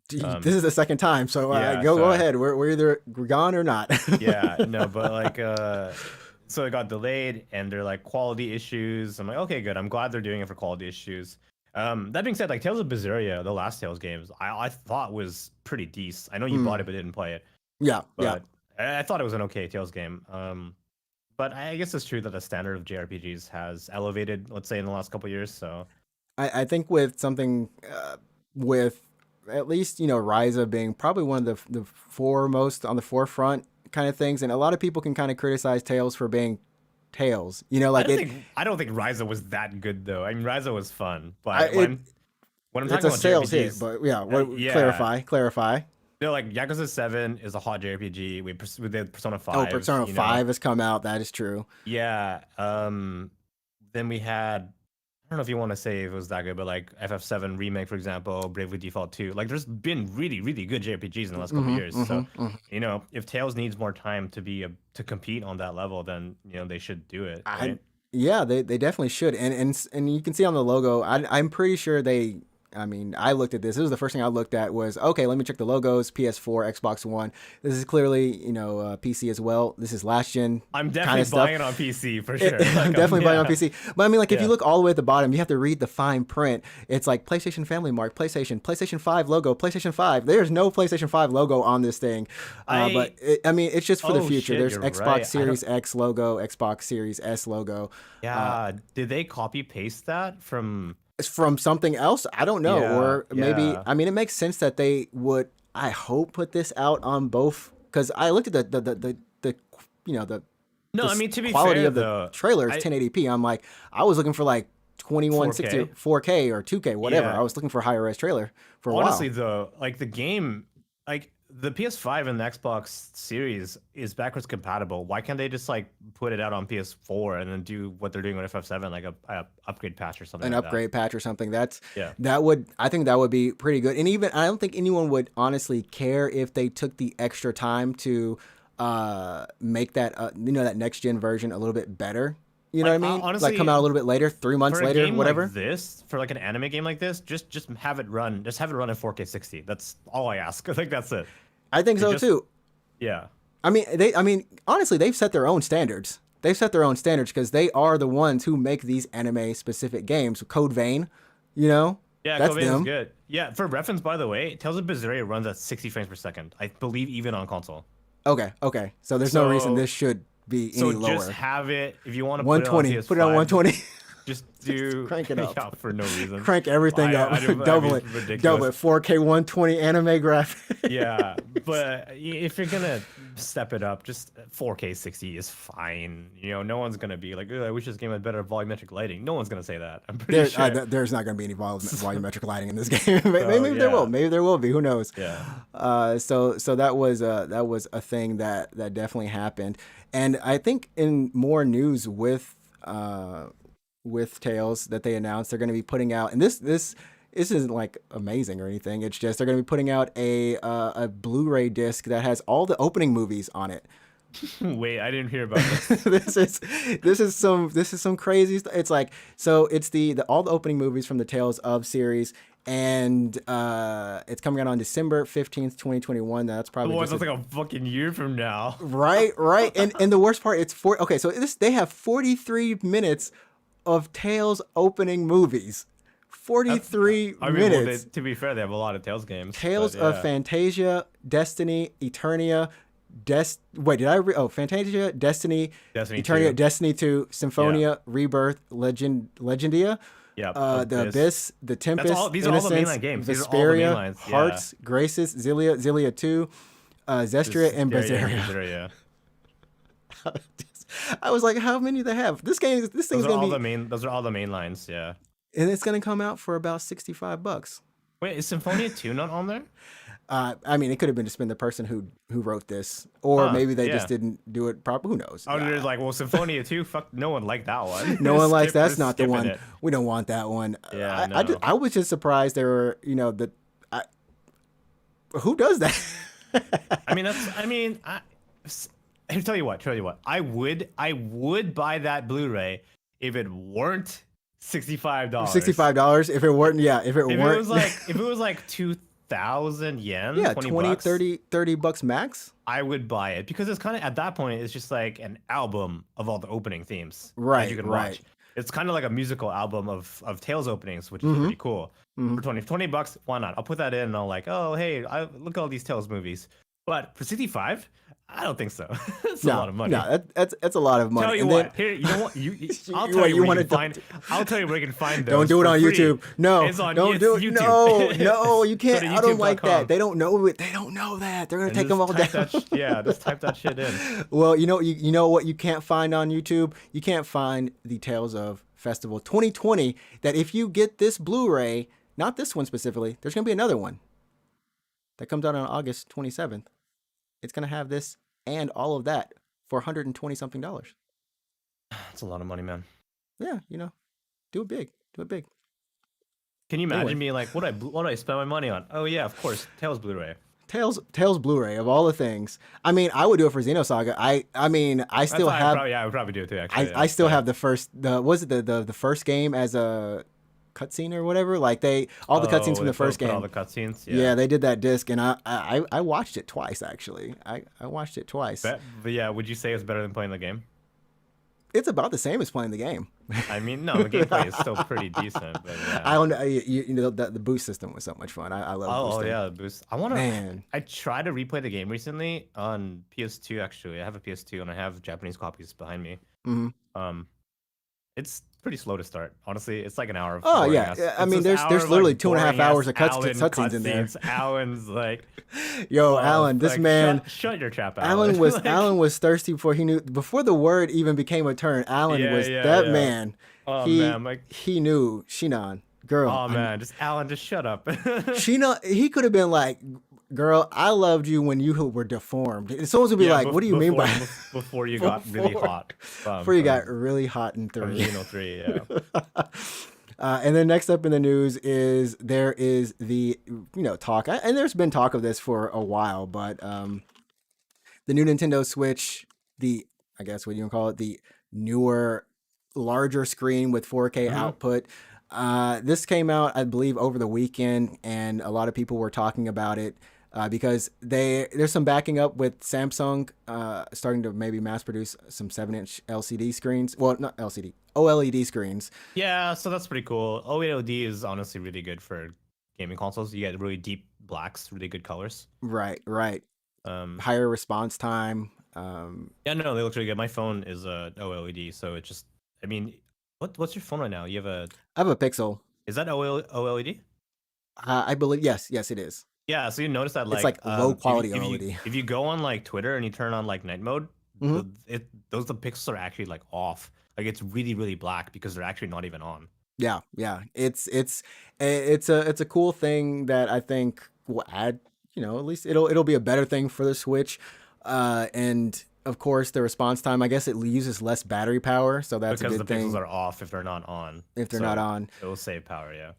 This is the second time, so Yeah, go so ahead. We're either gone or not. yeah, no, but like so it got delayed and they're like quality issues. I'm like, okay, good. I'm glad they're doing it for quality issues. That being said, like Tales of Berseria, the last Tales games, I thought was pretty decent. I know you bought it Mm. but didn't play it, Yeah, yeah. but I thought it was an okay Tales game. But I guess it's true that the standard of JRPGs has elevated, let's say, in the last couple years. So I think with something with at least Ryza being probably one of the foremost on the forefront kind of things, and a lot of people can kind of criticize Tales for being Tales. Like I don't think Ryza was that good though. I mean, Ryza was fun, but it when I'm it's talking a about sales hit, JRPGs, but yeah. What yeah. clarify? No, like Yakuza 7 is a hot JRPG. We did Persona Oh, 5, Persona you know. 5 has come out. That is true. Yeah. Then we had I don't know if you want to say if it was that good, but like FF7 remake, for example, Bravely Default 2. Like there's been really, really good JRPGs in the last couple of years. So, if Tails needs more time to compete on that level, then they should do it, I right? Yeah, they definitely should, and you can see on the logo. I'm pretty sure they. I mean, I looked at this. This was the first thing I looked at was okay. Let me check the logos. PS4, Xbox One. This is clearly PC as well. This is last gen I'm kind definitely of stuff. buying it on PC for sure. I'm Like, definitely buying on yeah, PC. But I mean, like, if you yeah. look all the way at the bottom, you have to read the fine print. It's like PlayStation Family Mark, PlayStation 5 logo, PlayStation 5. There's no PlayStation 5 logo on this thing. I I mean, it's just for the Oh future. shit, There's you're Xbox right. I don't. Series X logo, Xbox Series S logo. Yeah, did they copy paste that from? It's from something else. I don't know. Yeah, Or maybe, yeah. I mean, it makes sense that they would, I hope, put this out on both. Because I looked at the the No, I mean to be quality fair of the though, trailer is I 1080p. I'm like, I was looking for like 2160 or 4K. 4K or 2K, whatever. I Yeah. was looking for a higher res trailer for a Honestly while. though, like the game, like the PS5 and the Xbox Series is backwards compatible. Why can't they just like put it out on PS4 and then do what they're doing with FF7, like a upgrade patch or something An like that? upgrade patch or something. Yeah. I think that would be pretty good. And even I don't think anyone would honestly care if they took the extra time to make that that next gen version a little bit better. You know Like what I mean? Like come honestly, out a little bit later, 3 months for a later, game like whatever. this, for like an anime game like this, just have it run. Just have it run at 4K 60. That's all I ask. I think that's it. I think Like so just too. yeah. I mean, honestly, they've set their own standards. They've set their own standards because they are the ones who make these anime specific games. Code Vein, Yeah, that's Cobain is them. good. Yeah, for reference, by the way, Tales of Berseria runs at 60 frames per second. I believe even on console. Okay, okay. So there's no reason So this should be so any just lower. have it if you want to put it on 120. Put it on PS5. 120. Just do Crank it up. yeah, for no reason. Crank everything up. I mean, Double it's it. ridiculous. Double it. 4K 120 anime graphic. Yeah, but if you're gonna step it up, just 4K 60 is fine. No one's gonna be like, I wish this game had better volumetric lighting. No one's gonna say that. I'm pretty sure. There's not going to be any volumetric lighting in this game. Maybe there yeah. will. Maybe there will be. Who knows? Yeah. So that was a thing that definitely happened, and I think in more news with Tales that they announced they're going to be putting out, and this isn't like amazing or anything. It's just they're going to be putting out a Blu-ray disc that has all the opening movies on it. Wait, I didn't hear about this. this is some crazy stuff. It's like so it's the all the opening movies from the Tales of series, and it's coming out on December 15th, 2021. That's probably Boy, just that's like a fucking year from now. right, and the worst part, okay. So they have 43 minutes of Tales opening movies. 43 I mean, minutes. to be fair, they have a lot of Tales games. Tales but of yeah. Fantasia, Destiny, Eternia, wait, did I Fantasia, Destiny, Destiny Eternia, 2. Destiny 2, Symphonia, Rebirth, Legendia, Yeah, the Abyss, the Tempest, these are all the Innocence, mainline games. These are all the Vesperia, mainlines. Hearts, Graces, Zillia 2, Zestria, and Berseria. Berseria. I was like, how many do they have? This thing Those is are gonna all be, the main. Those are all the main lines. Yeah. and it's gonna come out for about $65. Wait, is Symphonia 2 not on there? I mean, it could have been just been the person who wrote this, or Huh? maybe they just Yeah. didn't do it proper. Who knows? Oh, there's like, well, Symphonia 2, fuck, no one liked that one. No one likes We're that's not the skipping one. it. We don't want that one. Yeah, no. I was just surprised there were that I, who does that? I mean, I tell you what. I would buy that Blu-ray if it weren't $65. $65 if it weren't if it If weren't it was like 2,000 yen, yeah 20 20 bucks, 30 bucks max. I would buy it because it's kind of at that point it's just like an album of all the opening themes that you Right, can right. watch. It's kind of like a musical album of Tales openings, which is Mm-hmm. pretty cool. Mm-hmm. For 20 bucks, why not? I'll put that in and I'll like, oh hey, I look at all these Tales movies. But for 65, I don't think so. It's a lot of money. No, that's a lot of money. Tell you and what, then, here, you know what? I'll You- tell you you where wanna you can find. I'll tell you where you can find those. don't do it for on free. YouTube. No, It's on don't do it. YouTube. No, no, you Go can't. to I don't like youtube.com. that. They don't know it. They don't know that. They're gonna And take them just all type down. yeah, just type that shit in. Well, you know what you can't find on YouTube? You can't find the Tales of Festival 2020. That if you get this Blu-ray, not this one specifically, there's gonna be another one that comes out on August 27th. It's gonna have this and all of that for $120 something. That's a lot of money, man. Yeah, do it big. Do it big. Can you imagine Anyway. me like, what do I spend my money on? Oh yeah, of course, Tales Blu-ray. Tales Blu-ray of all the things. I mean, I would do it for Xenosaga. I mean, I still have. I would probably do it too. Actually, I still have the first. Was it the first game as a cutscene or whatever? Like all the cutscenes from the first game. All the cutscenes. Yeah, they did that disc, and I watched it twice actually. I watched it twice. But yeah, would you say it's better than playing the game? It's about the same as playing the game. I mean, no, the gameplay is still pretty decent. But yeah. I don't know. You know the boost system was so much fun. I love. Oh boosting. yeah, the boost. I want to. Man. I tried to replay the game recently on PS2. Actually, I have a PS2 and I have Japanese copies behind me. Mm-hmm. It's pretty slow to start. Honestly, it's like an hour of. Oh boring yeah, ass- I it's mean, this there's hour of, literally like, 2.5 boring-ass hours of Alan cutscenes in there. Alan's like, Yo, Alan, this like, man. shut your trap, Alan was Like, Alan was thirsty before the word even became a turn. Alan Yeah, was yeah, that yeah. man. Oh he man, like, he knew Shinon, girl. oh man, just Alan, just shut up. Shinon, he could have been like, girl, I loved you when you were deformed. And someone's gonna be Yeah, like, what do you mean by before you got really hot? before you got really hot in from 3? Xeno 3, yeah. And then next up in the news is there is the talk, and there's been talk of this for a while, but the new Nintendo Switch, I guess what you can call it, the newer, larger screen with 4K output. This came out, I believe, over the weekend, and a lot of people were talking about it because there's some backing up with Samsung starting to maybe mass produce some 7-inch LCD screens. Well, not LCD, OLED screens. Yeah, so that's pretty cool. OLED is honestly really good for gaming consoles. You get really deep blacks, really good colors. Right. Higher response time. Yeah, no, they look really good. My phone is a OLED, so it just, I mean, what's your phone right now? You have I have a Pixel. is that OLED? I believe yes, it is. Yeah, so you notice that It's like low quality if OLED. if you go on like Twitter and you turn on like night mode, Mhm. the pixels are actually like off. Like it's really really black because they're actually not even on. Yeah. It's a cool thing that I think will add. At least it'll be a better thing for the Switch, and of course the response time. I guess it uses less battery power, so that's Because a the good thing. pixels are off if they're not on. If they're not on, it will save power. Yeah.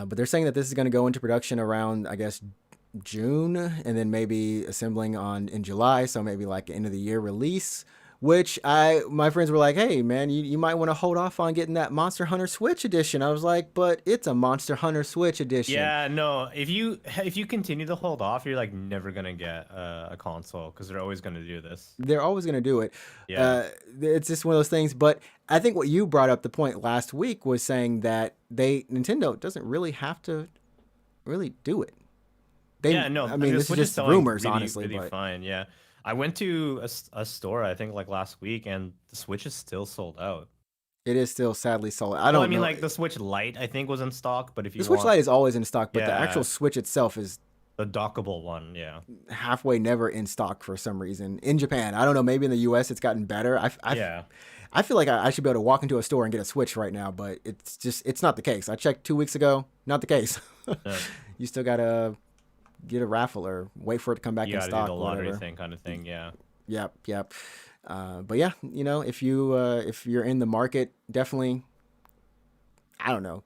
but they're saying that this is going to go into production around, I guess, June, and then maybe assembling in July. So maybe like end of the year release. Which my friends were like, hey man, you might want to hold off on getting that Monster Hunter Switch edition. I was like, but it's a Monster Hunter Switch edition. Yeah, no. If you continue to hold off, you're like never gonna get a console because they're always gonna do this. They're always going to do it. Yeah. It's just one of those things. But I think what you brought up the point last week was saying that Nintendo doesn't really have to really do it. Yeah, no. I mean, the this is Switch just selling rumors, really, honestly. really But fine. Yeah, I went to a store I think like last week, and the Switch is still sold out. it is still sadly sold. I Well, don't I mean, know. like the Switch Lite I think was in stock, but if you The Switch want Lite is always in stock, but the Yeah. actual Switch itself is the dockable one, yeah. halfway never in stock for some reason. In Japan, I don't know. Maybe in the US it's gotten better. Yeah. I feel like I should be able to walk into a store and get a Switch right now, but it's not the case. I checked 2 weeks ago, not the case. Yeah. You still gotta get a raffle or wait for it to come back You in got to do the stock, lottery whatever. thing kind of thing. Yeah. Yep, yep. But yeah, if you're in the market, definitely, I don't know,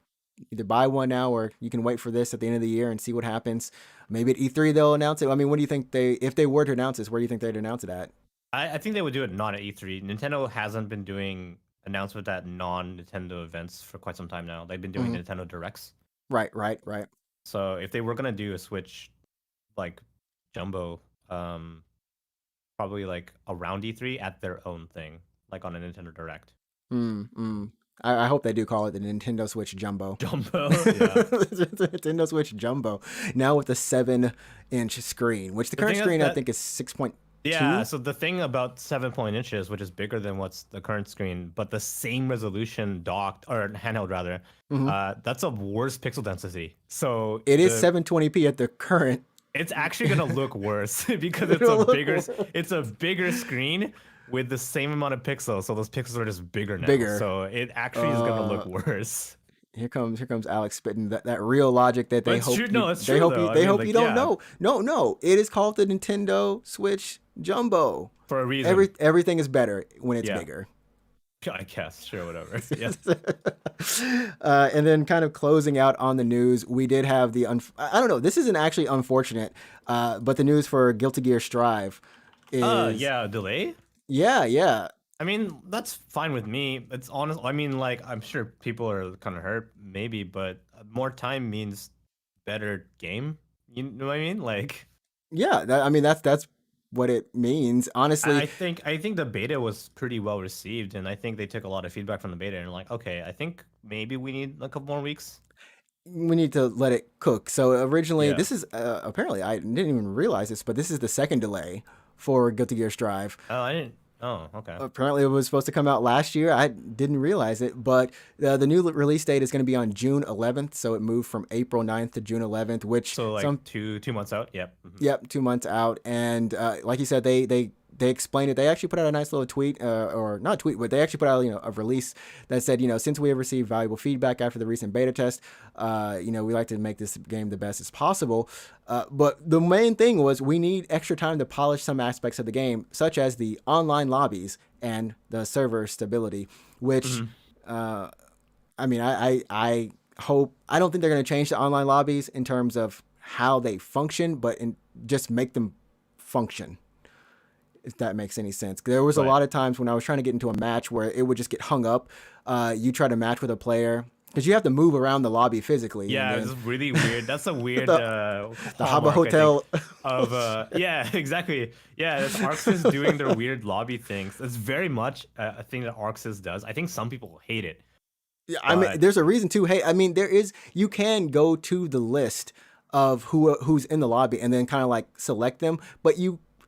either buy one now or you can wait for this at the end of the year and see what happens. Maybe at E3 they'll announce it. I mean, what do you think if they were to announce this, where do you think they'd announce it at? I think they would do it not at E3. Nintendo hasn't been doing announcements at non-Nintendo events for quite some time now. They've been doing Hmm. Nintendo Directs. Right, right, right. So if they were gonna do a Switch like jumbo, probably like around E3 at their own thing, like on a Nintendo Direct. Mm, mm. I hope they do call it the Nintendo Switch Jumbo. Jumbo, yeah. Nintendo Switch Jumbo. Now with a 7-inch screen, which the The current thing is screen I that think is 6.2. yeah, so the thing about 7 inches, which is bigger than what's the current screen, but the same resolution docked or handheld rather, Hmm. that's a worse pixel density. So It is the 720p at the current. it's actually gonna look worse because It'll look it's a bigger screen with the same amount of pixels. So those pixels are just bigger now. bigger. So it actually is gonna Uh, look worse. here comes Alex spitting that real logic that But it's true. No, it's true though. I they mean, hope you like, don't yeah, know. No, no, it is called the Nintendo Switch Jumbo. for a reason. Everything is better when it's Yeah, bigger. I guess. Sure, whatever. Yeah. And then kind of closing out on the news, we did have I don't know, this isn't actually unfortunate, but the news for Guilty Gear Strive is, Yeah. Delay. yeah, yeah. I mean, that's fine with me. It's honest. I mean, like, I'm sure people are kind of hurt, maybe, but more time means better game. You know what I mean? Like, Yeah, I mean, that's what it means. Honestly, I think the beta was pretty well received, and I think they took a lot of feedback from the beta and like, okay, I think maybe we need a couple more weeks. we need to let it cook. So originally, Yeah. this is apparently I didn't even realize this, but this is the second delay for Guilty Gear Strive. Oh, I didn't. Oh, okay. Apparently, it was supposed to come out last year. I didn't realize it, but the new release date is going to be on June 11th. So it moved from April 9th to June 11th, which So like some, 2 months out. Yep. yep, 2 months out. And like you said, they explained it. They actually put out a nice little tweet, or not a tweet, but they actually put out a release that said, since we have received valuable feedback after the recent beta test, we like to make this game the best as possible. But the main thing was we need extra time to polish some aspects of the game, such as the online lobbies and the server stability. Which, I mean, I hope I don't think they're going to change the online lobbies in terms of how they function, but just make them function, if that makes any sense. There was a Right. lot of times when I was trying to get into a match where it would just get hung up. You try to match with a player because you have to move around the lobby physically. Yeah, And it's then really weird. That's a weird the Habba hallmark, I think, Hotel. of yeah, exactly. Yeah, it's ArcSys doing their weird lobby things. It's very much a thing that ArcSys does. I think some people hate it, Yeah, I mean, but there's a reason too. Hey, I mean, you can go to the list of who's in the lobby and then kind of like select them, but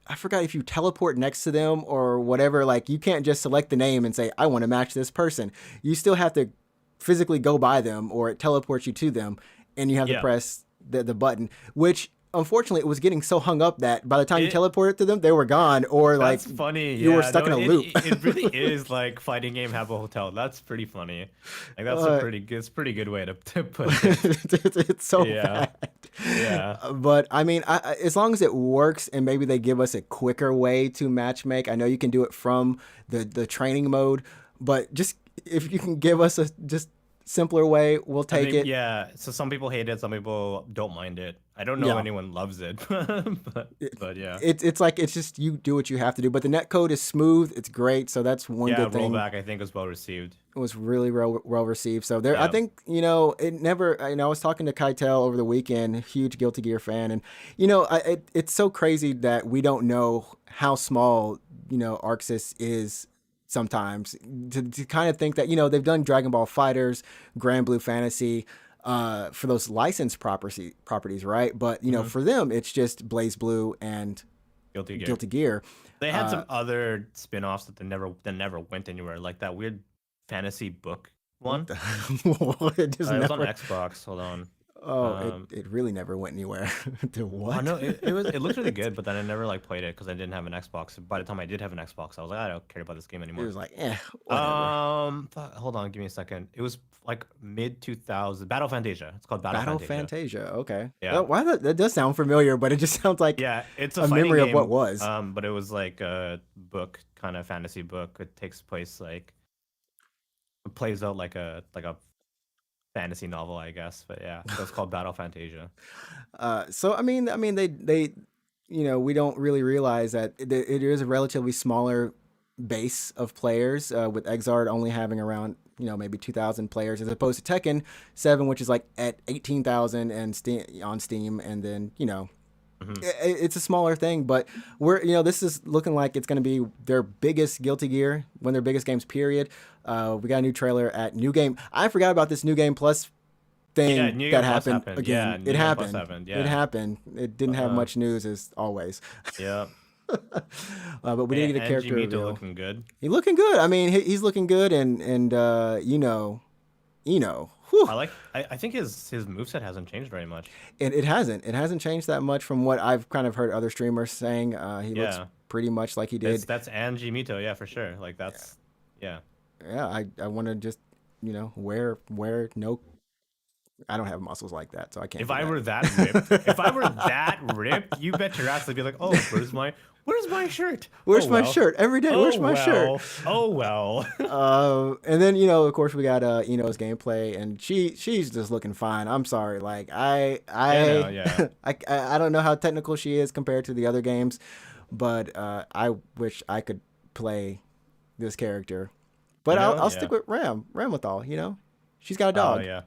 I forgot if you teleport next to them or whatever. Like, you can't just select the name and say I want to match this person. You still have to physically go by them, or it teleports you to them, and you have to yeah, press the button. Which unfortunately, it was getting so hung up that by the time you it teleported to them, they were gone, or like that's funny. you were Yeah, stuck no, in a loop. it really is like fighting game have a hotel. That's pretty funny. Like that's a Uh, pretty good way to put it. it's so Yeah, bad. yeah. But I mean, as long as it works and maybe they give us a quicker way to match make, I know you can do it from the training mode, but just if you can give us a just simpler way, we'll I take mean, it. yeah. So some people hate it, some people don't mind it. I don't know Yeah. anyone loves it, but yeah. It's like it's just you do what you have to do, but the net code is smooth. It's great, so that's one Yeah, good thing. rollback I think was well received. It was really well received. So there, I Yeah. think it never. I was talking to Keitel over the weekend, huge Guilty Gear fan, and it's so crazy that we don't know how small ArcSys is sometimes. To kind of think that they've done Dragon Ball Fighters, Grand Blue Fantasy. For those licensed properties, right? But Hmm. for them, it's just Blaze Blue and Guilty Gear. Guilty Gear. They had Uh, some other spin-offs that they never went anywhere, like that weird fantasy book one. it just It was on never. Xbox. Hold on. Oh, it, Um, it really never went anywhere. To oh what? no, it looked really good, but then I never like played it because I didn't have an Xbox. By the time I did have an Xbox, I was like, I don't care about this game It anymore. was like, whatever. Hold on, give me a second. It was like mid 2000 Battle Fantasia. It's called Battle Battle Fantasia. Fantasia. Okay. Yeah. Why that does sound familiar, but it just sounds like Yeah, it's a a fighting memory of what game, was. but it was like a book, kind of fantasy book. It takes place like it plays out like a fantasy novel, I guess. But yeah, so it's called Battle Fantasia. So I mean, they, we don't really realize that it is a relatively smaller base of players, with Exard only having around maybe 2,000 players, as opposed to Tekken 7, which is like at 18,000 and on Steam, and then Hmm. it's a smaller thing, but this is looking like it's going to be their biggest Guilty Gear, one of their biggest games. Period. We got a new trailer at New Game. I forgot about this New Game Plus Yeah, thing New that Game Plus happened happened. Yeah, again. It New Game Plus happened. happened. It Yeah. happened. It didn't have Uh, much news as always, yeah. but we did get a And character Jimito reveal. looking good. He's looking good. I mean, he's looking good, and whew, I think his moveset hasn't changed very much. and it hasn't changed that much from what I've kind of heard other streamers saying. He looks Yeah. pretty much like he It's did. that's Anji Mito, yeah, for sure. Like that's yeah. Yeah, I want to just wear no. I don't have muscles like that, so I can't If do I that. were that ripped, if I were that ripped, you bet your ass I'd be like, oh, where's my shirt? Where's Oh my well. shirt every day? Where's Oh my shirt? well. Oh well. And then of course we got Ino's gameplay, and she's just looking fine. I'm sorry, like Yeah, no, yeah. I don't know how technical she is compared to the other games, but I wish I could play this character. But I'll Yeah. stick with Ramlethal. She's got a Oh dog. yeah.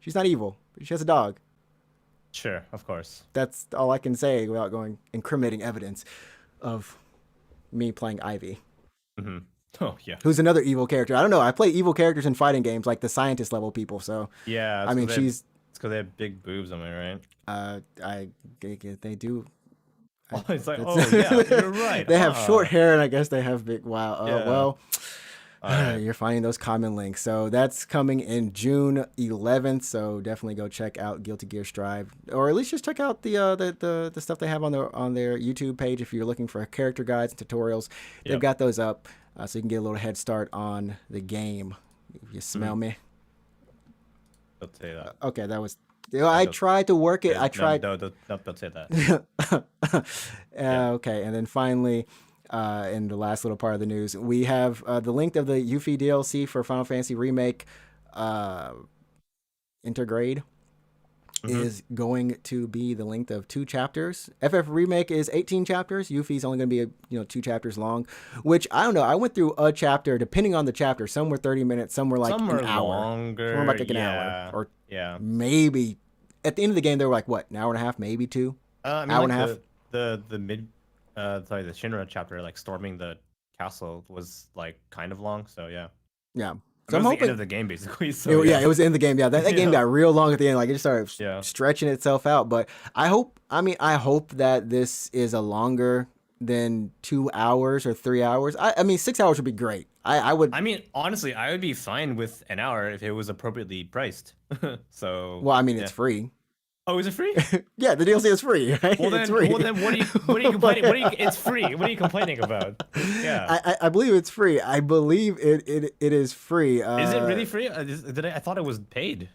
She's not evil, but she has a dog. Sure, of course. That's all I can say without going incriminating evidence of me playing Ivy, Hmm. Oh yeah. who's another evil character. I don't know. I play evil characters in fighting games, like the scientist level people. So Yeah, I mean, it's because they have big boobs, am I right? they do. Oh, it's like, That's- oh yeah, you're right. They have short hair, and I guess they have big. Wow. Yeah. Well, All right. you're finding those common links. So that's coming in June 11th. So definitely go check out Guilty Gear Strive, or at least just check out the stuff they have on their YouTube page if you're looking for character guides and tutorials. They've Yep. got those up, so you can get a little head start on the game. If you smell me. Don't say that. Okay, that was. I tried to work it. Yeah, I tried. No, don't say that. Yeah. Okay, and then finally, in the last little part of the news, we have the link of the Yuffie DLC for Final Fantasy Remake. Intergrade is going to be the length of 2 chapters. FF Remake is 18 chapters. Yuffie's only going to be 2 chapters long, which I don't know. I went through a chapter depending on the chapter. Some were 30 minutes, some were like Some an are hour. longer. Some were like an Yeah. hour, or Yeah. maybe at the end of the game they were like what, an hour and a half, maybe 2. I mean, Hour like and a half. the Shinra chapter, like storming the castle, was like kind of long. So yeah. Yeah. I So mean, I'm it was the end hoping of the game basically. So yeah, it was in the game. Yeah, that game Yeah. got real long at the end. Like it just started Yeah. stretching itself out. But I hope that this is a longer than 2 hours or 3 hours. I mean, 6 hours would be great. I would. I mean, honestly, I would be fine with an hour if it was appropriately priced. So Well, I mean, yeah. it's free. Oh, is it free? Yeah, the DLC is free. Right? Well then, it's free. what are you complaining? It's free. What are you complaining about? Yeah. I believe it's free. I believe it is free. Is it really free? I thought it was paid.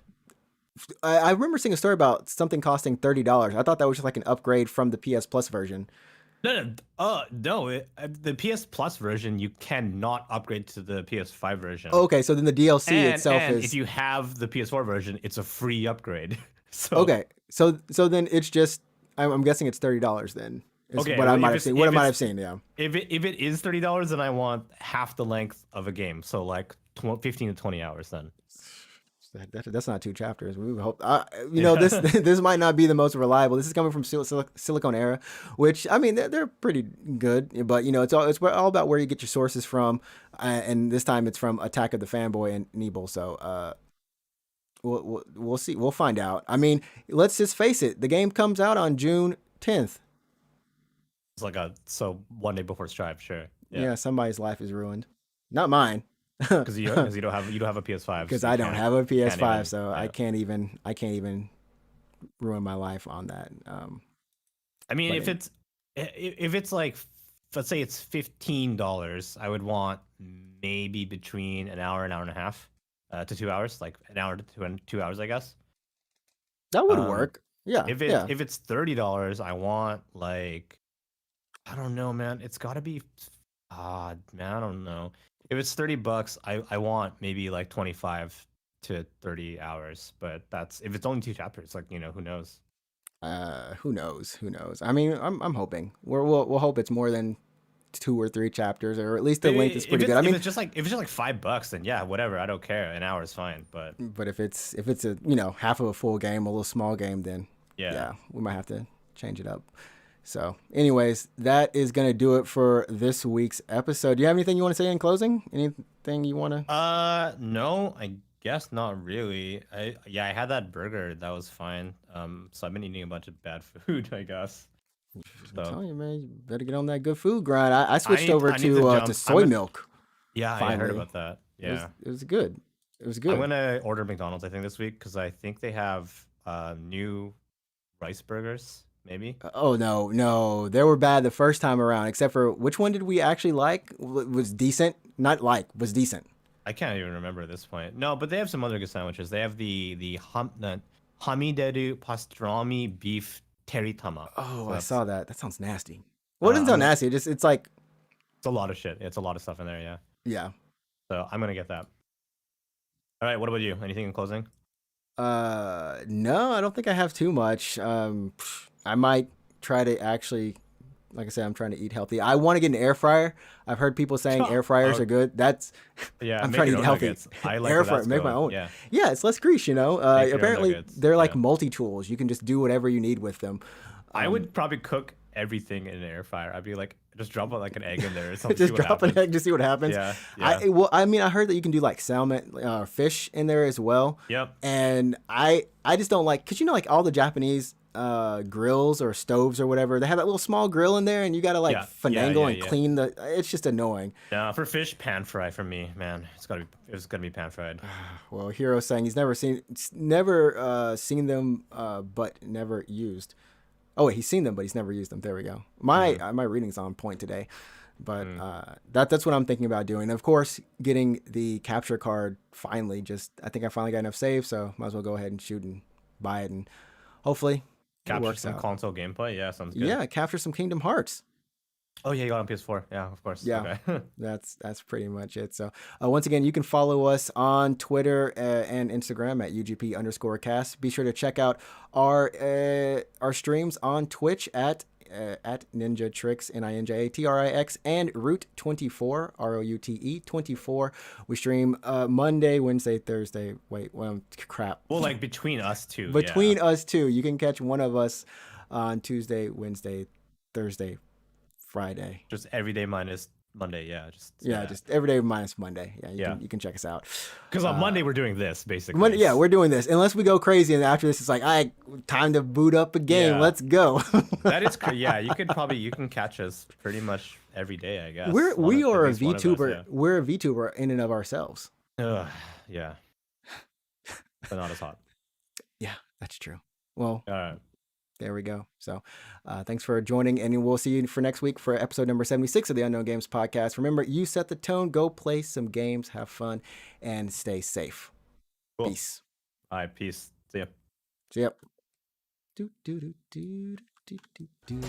I remember seeing a story about something costing $30. I thought that was just like an upgrade from the PS Plus version. No. The PS Plus version, you cannot upgrade to the PS5 version. Okay, so then the DLC itself and is. if you have the PS4 version, it's a free upgrade. So Okay, so then it's just. I'm guessing it's $30 then. Is Okay, what I well, might if have it's- seen. What I if might it's- have seen. Yeah. if it is $30, then I want half the length of a game. So like 15 to 20 hours then. That's not 2 chapters. We would hope. This this might not be the most reliable. This is coming from Silicon Era, which I mean they're pretty good, but it's all about where you get your sources from, and this time it's from Attack of the Fanboy and Nebel. So we'll see. We'll find out. I mean, let's just face it. The game comes out on June 10th. It's like so 1 day before Strive, sure. Yeah, somebody's life is ruined. Not mine. Because you don't have a PS5. Because so I you don't can't- have a PS5, even- so yeah. I can't even ruin my life on that. I mean, But if it's like, let's say it's $15, I would want maybe between an hour and a half, to 2 hours, like an hour to 2 hours, I guess. that would Um, work. Yeah, yeah. if it's $30, I want like, I don't know, man. It's got to be odd, man. I don't know. If it's $30, I want maybe like 25 to 30 hours. But that's if it's only two chapters. Like, who knows? Who knows? Who knows? I mean, I'm hoping we'll hope it's more than 2 or 3 chapters, or at least the length is pretty good. I If mean, it's just like $5, then yeah, whatever. I don't care. An hour is fine. But but if it's a half of a full game, a little small game, then yeah. we might have to change it up. So, anyways, that is gonna do it for this week's episode. Do you have anything you want to say in closing? Anything you want to? No, I guess not really. I had that burger. That was fine. So I've been eating a bunch of bad food, I guess. I'm So telling you, man, you better get on that good food grind. I switched over I need to to jump. soy milk. Yeah, I heard Finally, about that. Yeah. it was good. It was I'm good. gonna order McDonald's, I think, this week because I think they have new rice burgers, maybe. Oh no, they were bad the first time around. Except for which one did we actually like? Was decent, not like was decent. I can't even remember at this point. No, but they have some other good sandwiches. They have the hamideru pastrami beef teritama. Oh, So I that's saw that. That sounds nasty. Well, it doesn't I'm sound gonna. nasty. It's like It's a lot of shit. It's a lot of stuff in there. Yeah. yeah. So I'm gonna get that. All right. What about you? Anything in closing? No, I don't think I have too much. I might try to actually, like I said, I'm trying to eat healthy. I want to get an air fryer. I've heard people saying air fryers are good. That's Yeah. I'm Make trying to your eat own healthy. nuggets. I like Air where fryer, that's make my going. own. Yeah. Yeah, it's less grease. Make your own Apparently nuggets. they're like Yeah. multi tools. You can just do whatever you need with them. I would probably cook everything in an air fryer. I'd be like, just drop like an egg in there or something. Just see what drop an happens. egg to see what happens. Yeah. Yeah. I mean, I heard that you can do like salmon, fish in there as well. Yep. And I just don't like, cause like all the Japanese grills or stoves or whatever, they have that little small grill in there, and you gotta like Yeah. finagle and Yeah. clean the. It's just annoying. No, for fish, pan fry for me, man. It's gonna be pan fried. Well, Hero's saying he's never seen them, but never used. Oh wait, he's seen them, but he's never used them. There we go. My reading's on point today, but that's what I'm thinking about doing. Of course, getting the capture card finally. Just I think I finally got enough save, so might as well go ahead and shoot and buy it, and hopefully it Capture works some out. console gameplay. Yeah, sounds good. Yeah, capture some Kingdom Hearts. Oh yeah, you got it on PS4. Yeah, of course. Yeah. Okay. That's pretty much it. So once again, you can follow us on Twitter and Instagram at UGP_cast. Be sure to check out our streams on Twitch at Ninja Tricks, NinjaTrix, and Route24, ROUTE 24. We stream Monday, Wednesday, Thursday. Wait, well, crap. Well, like between us two. Between yeah. us two, you can catch one of us on Tuesday, Wednesday, Thursday, Friday. Just every day minus Monday. Yeah. Just every day minus Monday. Yeah, Yeah. you can check us out. Because on Monday we're doing this basically. We're doing this. Unless we go crazy, and after this, it's like, time to boot up a game. Yeah. Let's go. That is yeah. You can catch us pretty much every day, I guess. We are a At least one of us, VTuber. yeah. We're a VTuber in and of ourselves. Ugh, yeah. But not as hot. Yeah, that's true. Well, All right. there we go. So thanks for joining, and we'll see you for next week for episode number 76 of the Unknown Games podcast. Remember, you set the tone. Go play some games, have fun, and stay safe. Cool. Peace. All right. Peace. See ya. So, yep. Do, do, do, do, do, do, do.